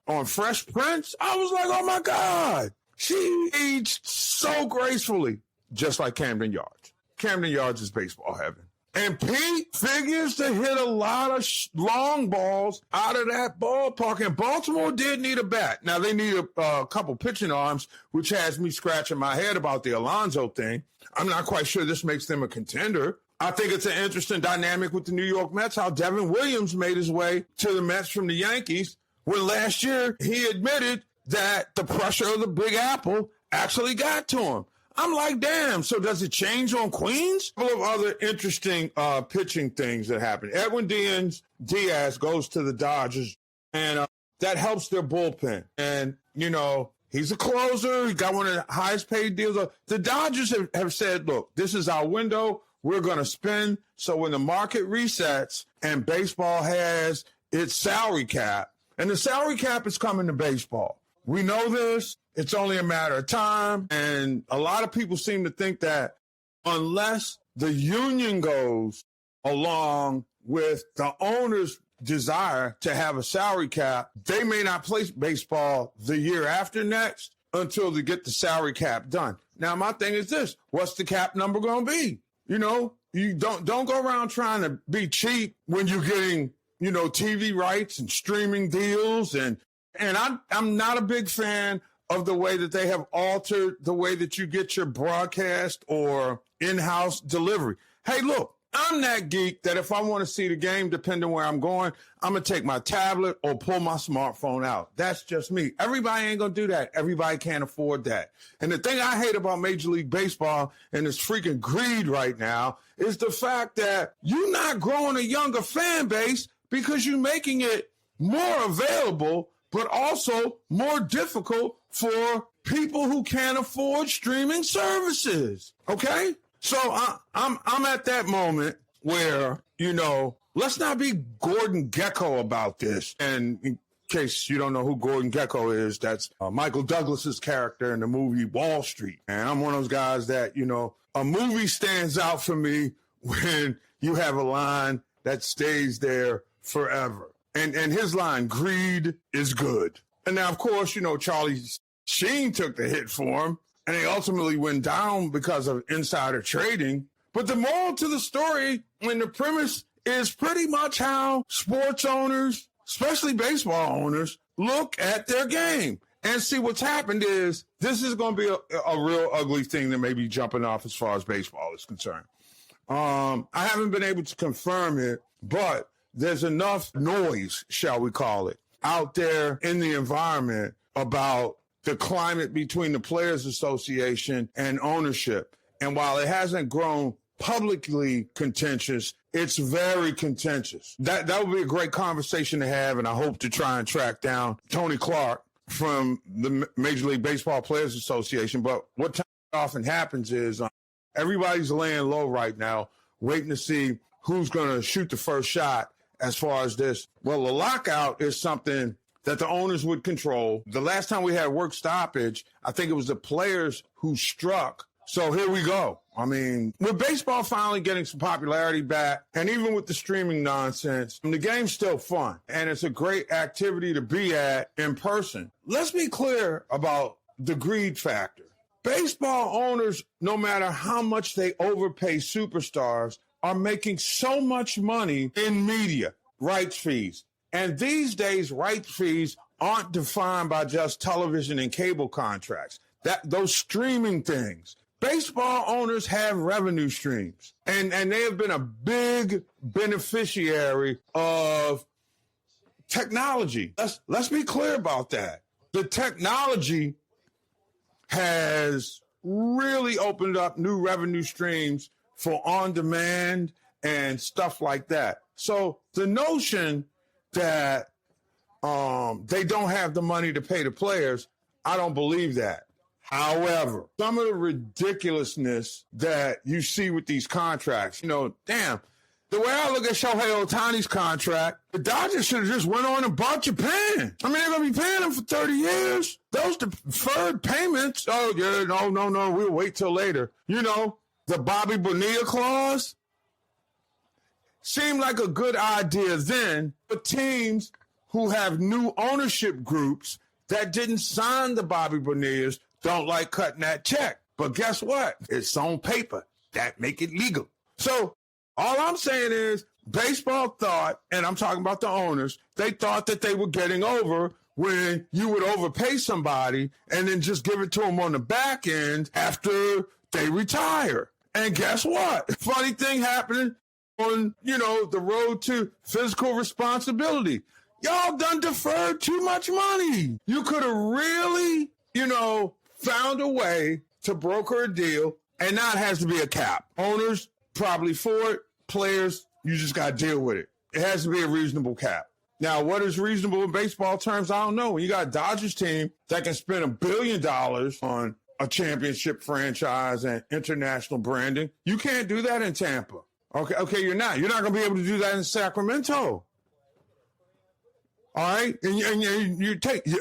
on Fresh Prince, I was like, oh, my God. She aged so gracefully, just like Camden Yards. Camden Yards is baseball heaven. And Pete figures to hit a lot of long balls out of that ballpark. And Baltimore did need a bat. Now, they need a couple pitching arms, which has me scratching my head about the Alonso thing. I'm not quite sure this makes them a contender. I think it's an interesting dynamic with the New York Mets, how Devin Williams made his way to the Mets from the Yankees, when last year he admitted that the pressure of the Big Apple actually got to him. I'm like, damn, so does it change on Queens? A couple of other interesting pitching things that happen. Edwin Diaz goes to the Dodgers, and that helps their bullpen. And, he's a closer. He got one of the highest paid deals. The Dodgers have said, look, this is our window. We're going to spend. So when the market resets and baseball has its salary cap, and the salary cap is coming to baseball. We know this. It's only a matter of time. And a lot of people seem to think that unless the union goes along with the owner's desire to have a salary cap, they may not play baseball the year after next until they get the salary cap done. Now, my thing is this. What's the cap number going to be? You don't go around trying to be cheap when you're getting, TV rights and streaming deals. And I'm not a big fan of the way that they have altered the way that you get your broadcast or in-house delivery. Hey, look, I'm that geek that if I want to see the game, depending where I'm going, I'm going to take my tablet or pull my smartphone out. That's just me. Everybody ain't going to do that. Everybody can't afford that. And the thing I hate about Major League Baseball and this freaking greed right now is the fact that you're not growing a younger fan base because you're making it more available, but also more difficult for people who can't afford streaming services. Okay? So I'm at that moment where, let's not be Gordon Gekko about this. And in case you don't know who Gordon Gekko is, that's Michael Douglas's character in the movie Wall Street. And I'm one of those guys that, a movie stands out for me when you have a line that stays there forever. And his line, greed is good. And now, of course, Charlie Sheen took the hit for him, and they ultimately went down because of insider trading. But the moral to the story, and the premise, is pretty much how sports owners, especially baseball owners, look at their game. And see, what's happened is this is going to be a real ugly thing that may be jumping off as far as baseball is concerned. I haven't been able to confirm it, but there's enough noise, shall we call it, out there in the environment about the climate between the Players Association and ownership. And while it hasn't grown publicly contentious, it's very contentious. That would be a great conversation to have, and I hope to try and track down Tony Clark from the Major League Baseball Players Association. But what often happens is everybody's laying low right now, waiting to see who's going to shoot the first shot as far as this. Well, the lockout is something that the owners would control. The last time we had work stoppage, I think it was the players who struck. So here we go. I mean, with baseball finally getting some popularity back, and even with the streaming nonsense, the game's still fun, and it's a great activity to be at in person. Let's be clear about the greed factor. Baseball owners, no matter how much they overpay superstars, are making so much money in media, rights fees. And these days, rights fees aren't defined by just television and cable contracts. Those streaming things. Baseball owners have revenue streams, and they have been a big beneficiary of technology. Let's be clear about that. The technology has really opened up new revenue streams for on-demand and stuff like that. So the notion that they don't have the money to pay the players, I don't believe that. However, some of the ridiculousness that you see with these contracts, damn, the way I look at Shohei Ohtani's contract, the Dodgers should have just went on and bought Japan. I mean, they're going to be paying him for 30 years. Those deferred payments, oh, yeah, no, we'll wait till later. The Bobby Bonilla clause seemed like a good idea then, but teams who have new ownership groups that didn't sign the Bobby Bonillas don't like cutting that check. But guess what? It's on paper. That make it legal. So all I'm saying is baseball thought, and I'm talking about the owners, they thought that they were getting over when you would overpay somebody and then just give it to them on the back end after they retire. And guess what? Funny thing happening on, the road to physical responsibility. Y'all done deferred too much money. You could have really, found a way to broker a deal, and now it has to be a cap. Owners probably for it. Players, you just got to deal with it. It has to be a reasonable cap. Now, what is reasonable in baseball terms? I don't know. When you got a Dodgers team that can spend $1 billion on a championship franchise and international branding, you can't do that in Tampa. Okay, you're not. You're not going to be able to do that in Sacramento. All right? And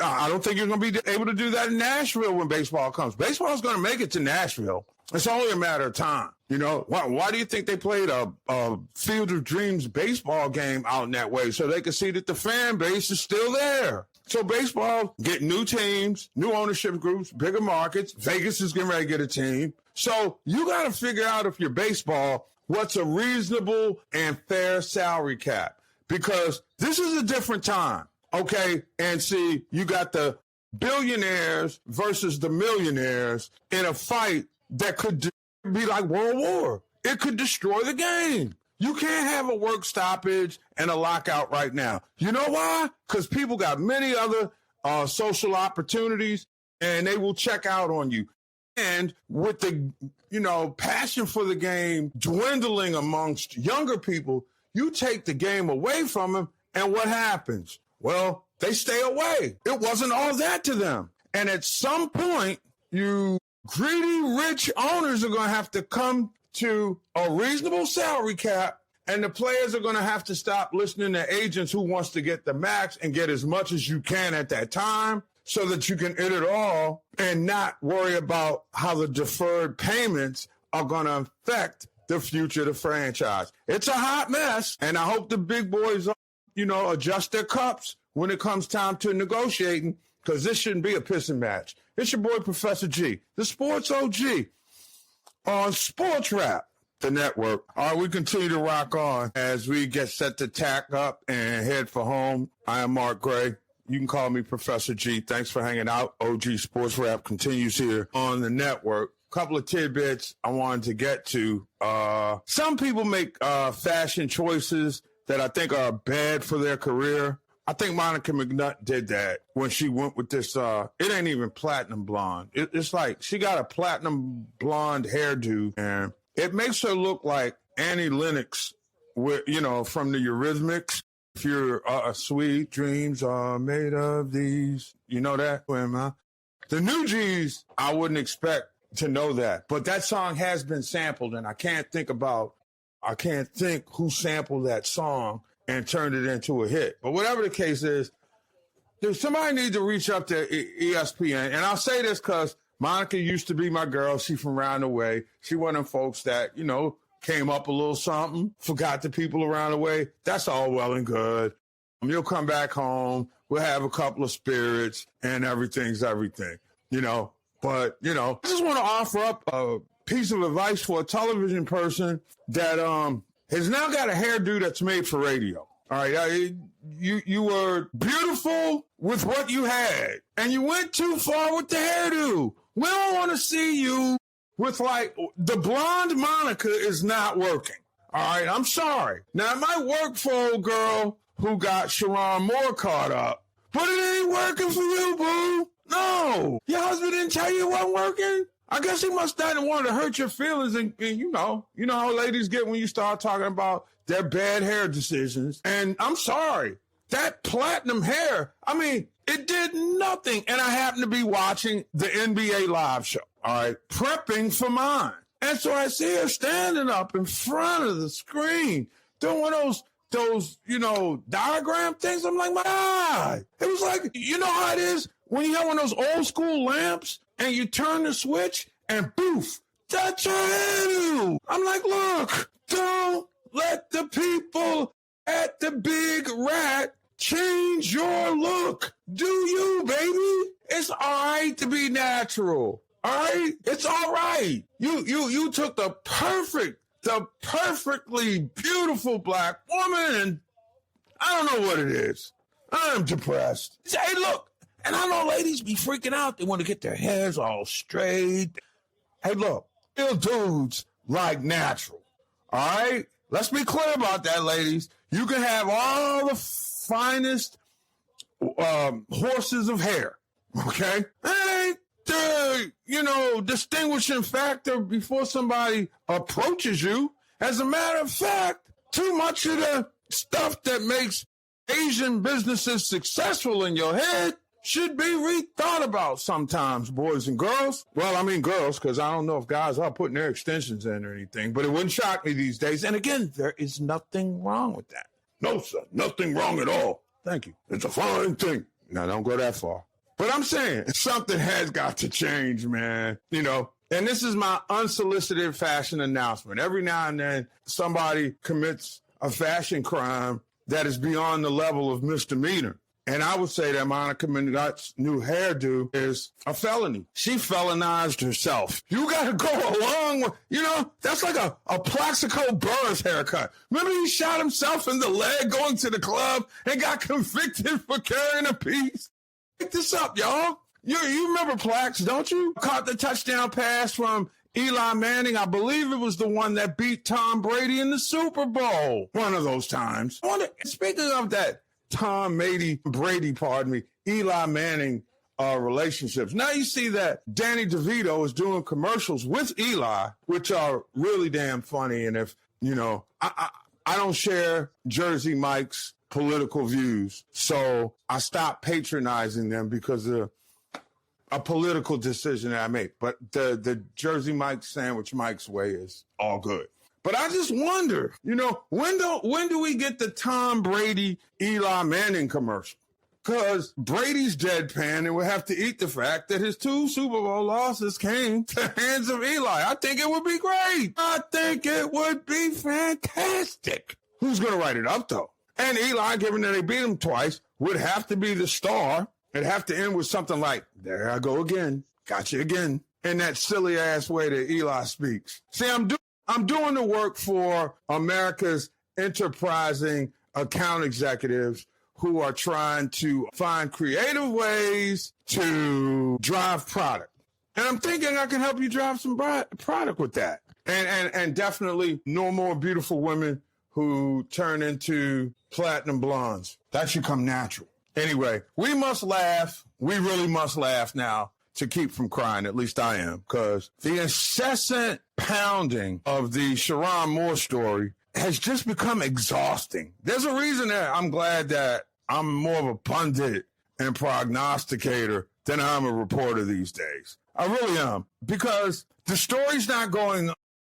I don't think you're going to be able to do that in Nashville when baseball comes. Baseball's going to make it to Nashville. It's only a matter of time. Why do you think they played a Field of Dreams baseball game out in that way? So they can see that the fan base is still there. So baseball get new teams, new ownership groups, bigger markets. Vegas is getting ready to get a team. So you got to figure out, if you're baseball, what's a reasonable and fair salary cap. Because this is a different time, okay? And see, you got the billionaires versus the millionaires in a fight that could be like World War. It could destroy the game. You can't have a work stoppage and a lockout right now. You know why? Because people got many other social opportunities, and they will check out on you. And with the, passion for the game dwindling amongst younger people, you take the game away from them, and what happens? Well, they stay away. It wasn't all that to them. And at some point, you greedy, rich owners are going to have to come to a reasonable salary cap, and the players are going to have to stop listening to agents who wants to get the max and get as much as you can at that time so that you can end it all and not worry about how the deferred payments are going to affect the future of the franchise. It's a hot mess, and I hope the big boys, adjust their cups when it comes time to negotiating, because this shouldn't be a pissing match. It's your boy, Professor G, the sports OG, on Sports Rap, the network. All right, we continue to rock on as we get set to tack up and head for home. I am Mark Gray. You can call me Professor G. Thanks for hanging out. OG Sports Rap continues here on the network. Couple of tidbits I wanted to get to. Some people make fashion choices that I think are bad for their career. I think Monica McNutt did that when she went with this, it ain't even platinum blonde. It's like she got a platinum blonde hairdo, and it makes her look like Annie Lennox, with, from the Eurythmics. If you're sweet dreams are made of these, you know that? The New G's, I wouldn't expect to know that. But that song has been sampled, and I can't think who sampled that song and turned it into a hit. But whatever the case is, somebody need to reach up to ESPN. And I'll say this because Monica used to be my girl. She from around the way. She one of them folks that, came up a little something, forgot the people around the way. That's all well and good. You'll come back home. We'll have a couple of spirits and everything's everything, But, I just want to offer up a piece of advice for a television person that has now got a hairdo that's made for radio. All right, you were beautiful with what you had, and you went too far with the hairdo. We don't want to see you with, the blonde Monica is not working. All right, I'm sorry. Now, it might work for old girl who got Sharon Moore caught up, but it ain't working for you, boo. No. Your husband didn't tell you it wasn't working? I guess he must not want to hurt your feelings, and you know how ladies get when you start talking about their bad hair decisions. And I'm sorry, that platinum hair, it did nothing. And I happened to be watching the NBA live show, all right, prepping for mine. And so I see her standing up in front of the screen, doing one of those diagram things. I'm like, my God. It was like, you know how it is when you have one of those old school lamps and you turn the switch and poof, that's your hairdo. I'm like, look, don't let the people at the Big Rat change your look. Do you, baby? It's all right to be natural. All right? It's all right. You took the perfectly beautiful black woman, and I don't know what it is. I'm depressed. Hey, look. And I know ladies be freaking out. They want to get their hairs all straight. Hey, look, real dudes like natural. All right? Let's be clear about that, ladies. You can have all the finest horses of hair, okay? That ain't the, distinguishing factor before somebody approaches you. As a matter of fact, too much of the stuff that makes Asian businesses successful in your head should be rethought about sometimes, boys and girls. Well, I mean girls, because I don't know if guys are putting their extensions in or anything, but it wouldn't shock me these days. And again, there is nothing wrong with that. No, sir, nothing wrong at all. Thank you. It's a fine thing. Now, don't go that far. But I'm saying something has got to change, man. And this is my unsolicited fashion announcement. Every now and then, somebody commits a fashion crime that is beyond the level of misdemeanor. And I would say that Monica McNutt's new hairdo is a felony. She felonized herself. You got to go along with, that's like a Plaxico Burress haircut. Remember he shot himself in the leg going to the club and got convicted for carrying a piece? Pick this up, y'all. You remember Plax, don't you? Caught the touchdown pass from Eli Manning. I believe it was the one that beat Tom Brady in the Super Bowl. One of those times. Speaking of that, Brady, Eli Manning relationships. Now you see that Danny DeVito is doing commercials with Eli, which are really damn funny. And if, I don't share Jersey Mike's political views, so I stopped patronizing them because of a political decision that I made. But the Jersey Mike sandwich Mike's way is all good. But I just wonder, when do we get the Tom Brady, Eli Manning commercial? because Brady's deadpan and would have to eat the fact that his 2 Super Bowl losses came to the hands of Eli. I think it would be great. I think it would be fantastic. Who's going to write it up, though? And Eli, given that they beat him twice, would have to be the star. It'd have to end with something like, there I go again. Got you again. In that silly-ass way that Eli speaks. See, I'm doing the work for America's enterprising account executives who are trying to find creative ways to drive product. And I'm thinking I can help you drive some product with that. And definitely no more beautiful women who turn into platinum blondes. That should come natural. Anyway, we must laugh. We really must laugh now to keep from crying. At least I am, because the incessant pounding of the Sharon Moore story has just become exhausting. There's a reason that I'm glad that I'm more of a pundit and prognosticator than I'm a reporter these days. I really am, because the story's not going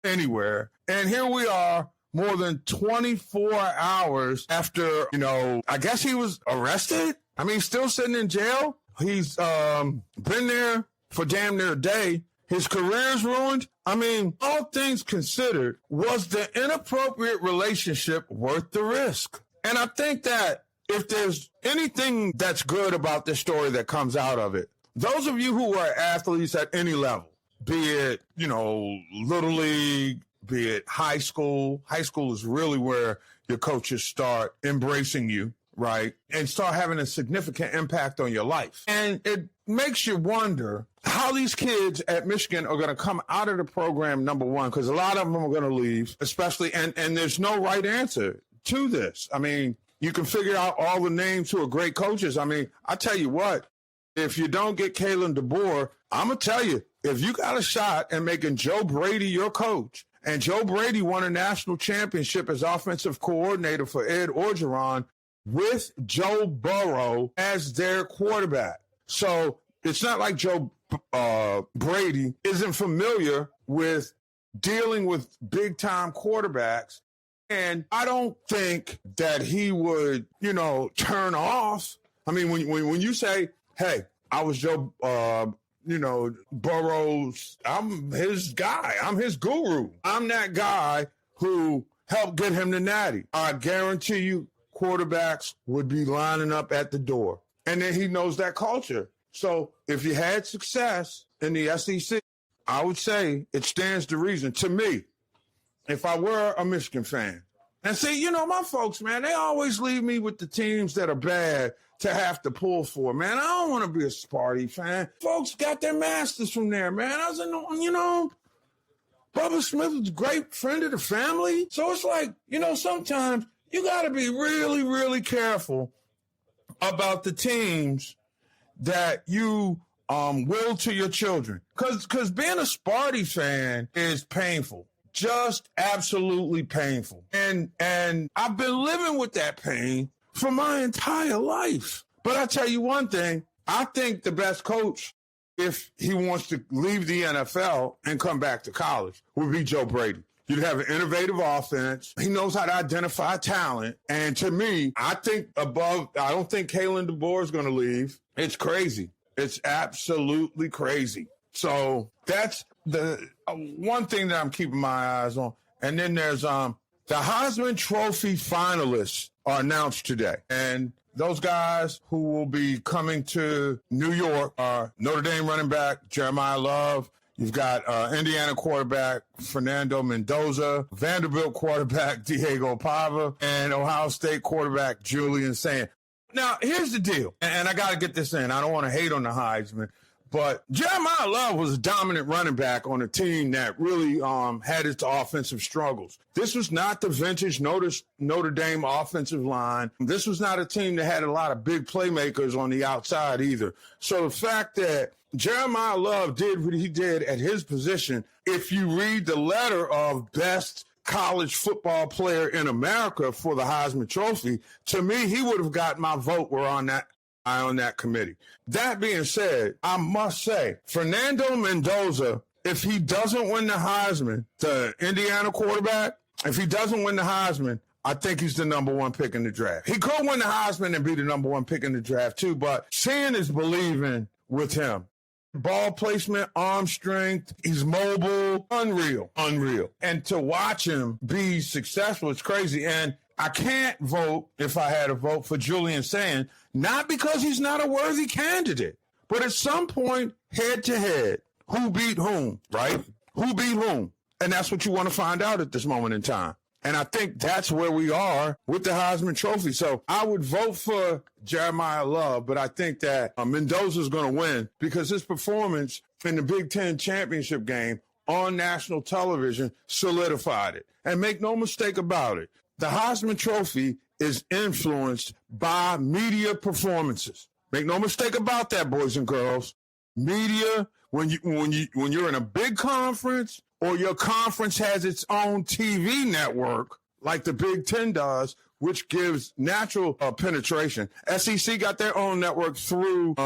anywhere. And here we are more than 24 hours after, I guess he was arrested. I mean, still sitting in jail. He's been there for damn near a day. His career's ruined. I mean, all things considered, was the inappropriate relationship worth the risk? And I think that if there's anything that's good about this story that comes out of it, those of you who are athletes at any level, be it, Little League, be it high school is really where your coaches start embracing you, right? And start having a significant impact on your life. And it makes you wonder how these kids at Michigan are going to come out of the program, number one, because a lot of them are going to leave, especially, and there's no right answer to this. I mean, you can figure out all the names who are great coaches. I mean, I tell you what, if you don't get Kalen DeBoer, I'm going to tell you, if you got a shot at making Joe Brady your coach, and Joe Brady won a national championship as offensive coordinator for Ed Orgeron with Joe Burrow as their quarterback. So it's not like Joe Brady isn't familiar with dealing with big-time quarterbacks. And I don't think that he would, turn off. I mean, when you say, hey, I was Joe, Burrow's, I'm his guy. I'm his guru. I'm that guy who helped get him the natty. I guarantee you quarterbacks would be lining up at the door. And then he knows that culture. So if you had success in the SEC, I would say it stands to reason to me, if I were a Michigan fan. And see, my folks, man, they always leave me with the teams that are bad to have to pull for. Man, I don't want to be a Sparty fan. Folks got their masters from there, man. I was Bubba Smith was a great friend of the family. So it's like, sometimes you got to be really, really careful about the teams that you will to your children. Because being a Sparty fan is painful. Just absolutely painful. And I've been living with that pain for my entire life. But I tell you one thing, I think the best coach, if he wants to leave the NFL and come back to college, would be Joe Brady. You'd have an innovative offense. He knows how to identify talent. And to me, I don't think Kalen DeBoer is going to leave. It's crazy. It's absolutely crazy. So that's the one thing that I'm keeping my eyes on. And then there's the Heisman Trophy finalists are announced today. And those guys who will be coming to New York are Notre Dame running back Jeremiah Love. You've got Indiana quarterback Fernando Mendoza, Vanderbilt quarterback Diego Pava, and Ohio State quarterback Julian Sand. Now, here's the deal, and I got to get this in. I don't want to hate on the Heisman, but Jeremiah Love was a dominant running back on a team that really had its offensive struggles. This was not the vintage Notre Dame offensive line. This was not a team that had a lot of big playmakers on the outside either. So the fact that Jeremiah Love did what he did at his position, if you read the letter of best college football player in America for the Heisman Trophy, to me, he would have got my vote. We're on that committee. That being said, I must say, Fernando Mendoza, if he doesn't win the Heisman, the Indiana quarterback, if he doesn't win the Heisman, I think he's the number one pick in the draft. He could win the Heisman and be the number one pick in the draft too, but seeing is believing with him. Ball placement, arm strength, he's mobile, unreal. And to watch him be successful, it's crazy. And I can't vote, if I had a vote, for Julian Sand, not because he's not a worthy candidate, but at some point, head to head, who beat whom, right? Who beat whom? And that's what you want to find out at this moment in time. And I think that's where we are with the Heisman Trophy. So I would vote for Jeremiah Love, but I think that Mendoza's going to win because his performance in the Big Ten championship game on national television solidified it. And make no mistake about it, the Heisman Trophy is influenced by media performances. Make no mistake about that, boys and girls. Media, when you're in a big conference, or your conference has its own TV network, like the Big Ten does, which gives natural penetration. SEC got their own network through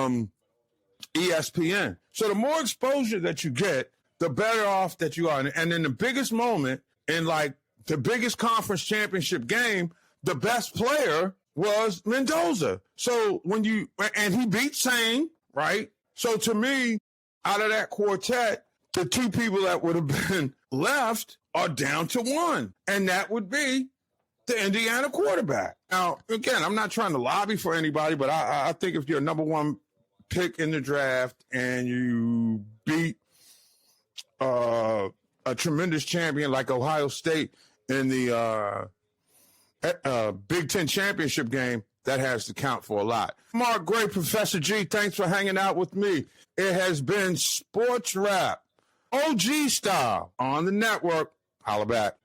ESPN. So the more exposure that you get, the better off that you are. And in the biggest moment, in like the biggest conference championship game, the best player was Mendoza. So and he beat Sane, right? So to me, out of that quartet, the two people that would have been left are down to one, and that would be the Indiana quarterback. Now, again, I'm not trying to lobby for anybody, but I think if you're a number one pick in the draft and you beat a tremendous champion like Ohio State in the Big Ten championship game, that has to count for a lot. Mark Gray, Professor G, thanks for hanging out with me. It has been Sports Wrap, OG style, on the network. Holla back.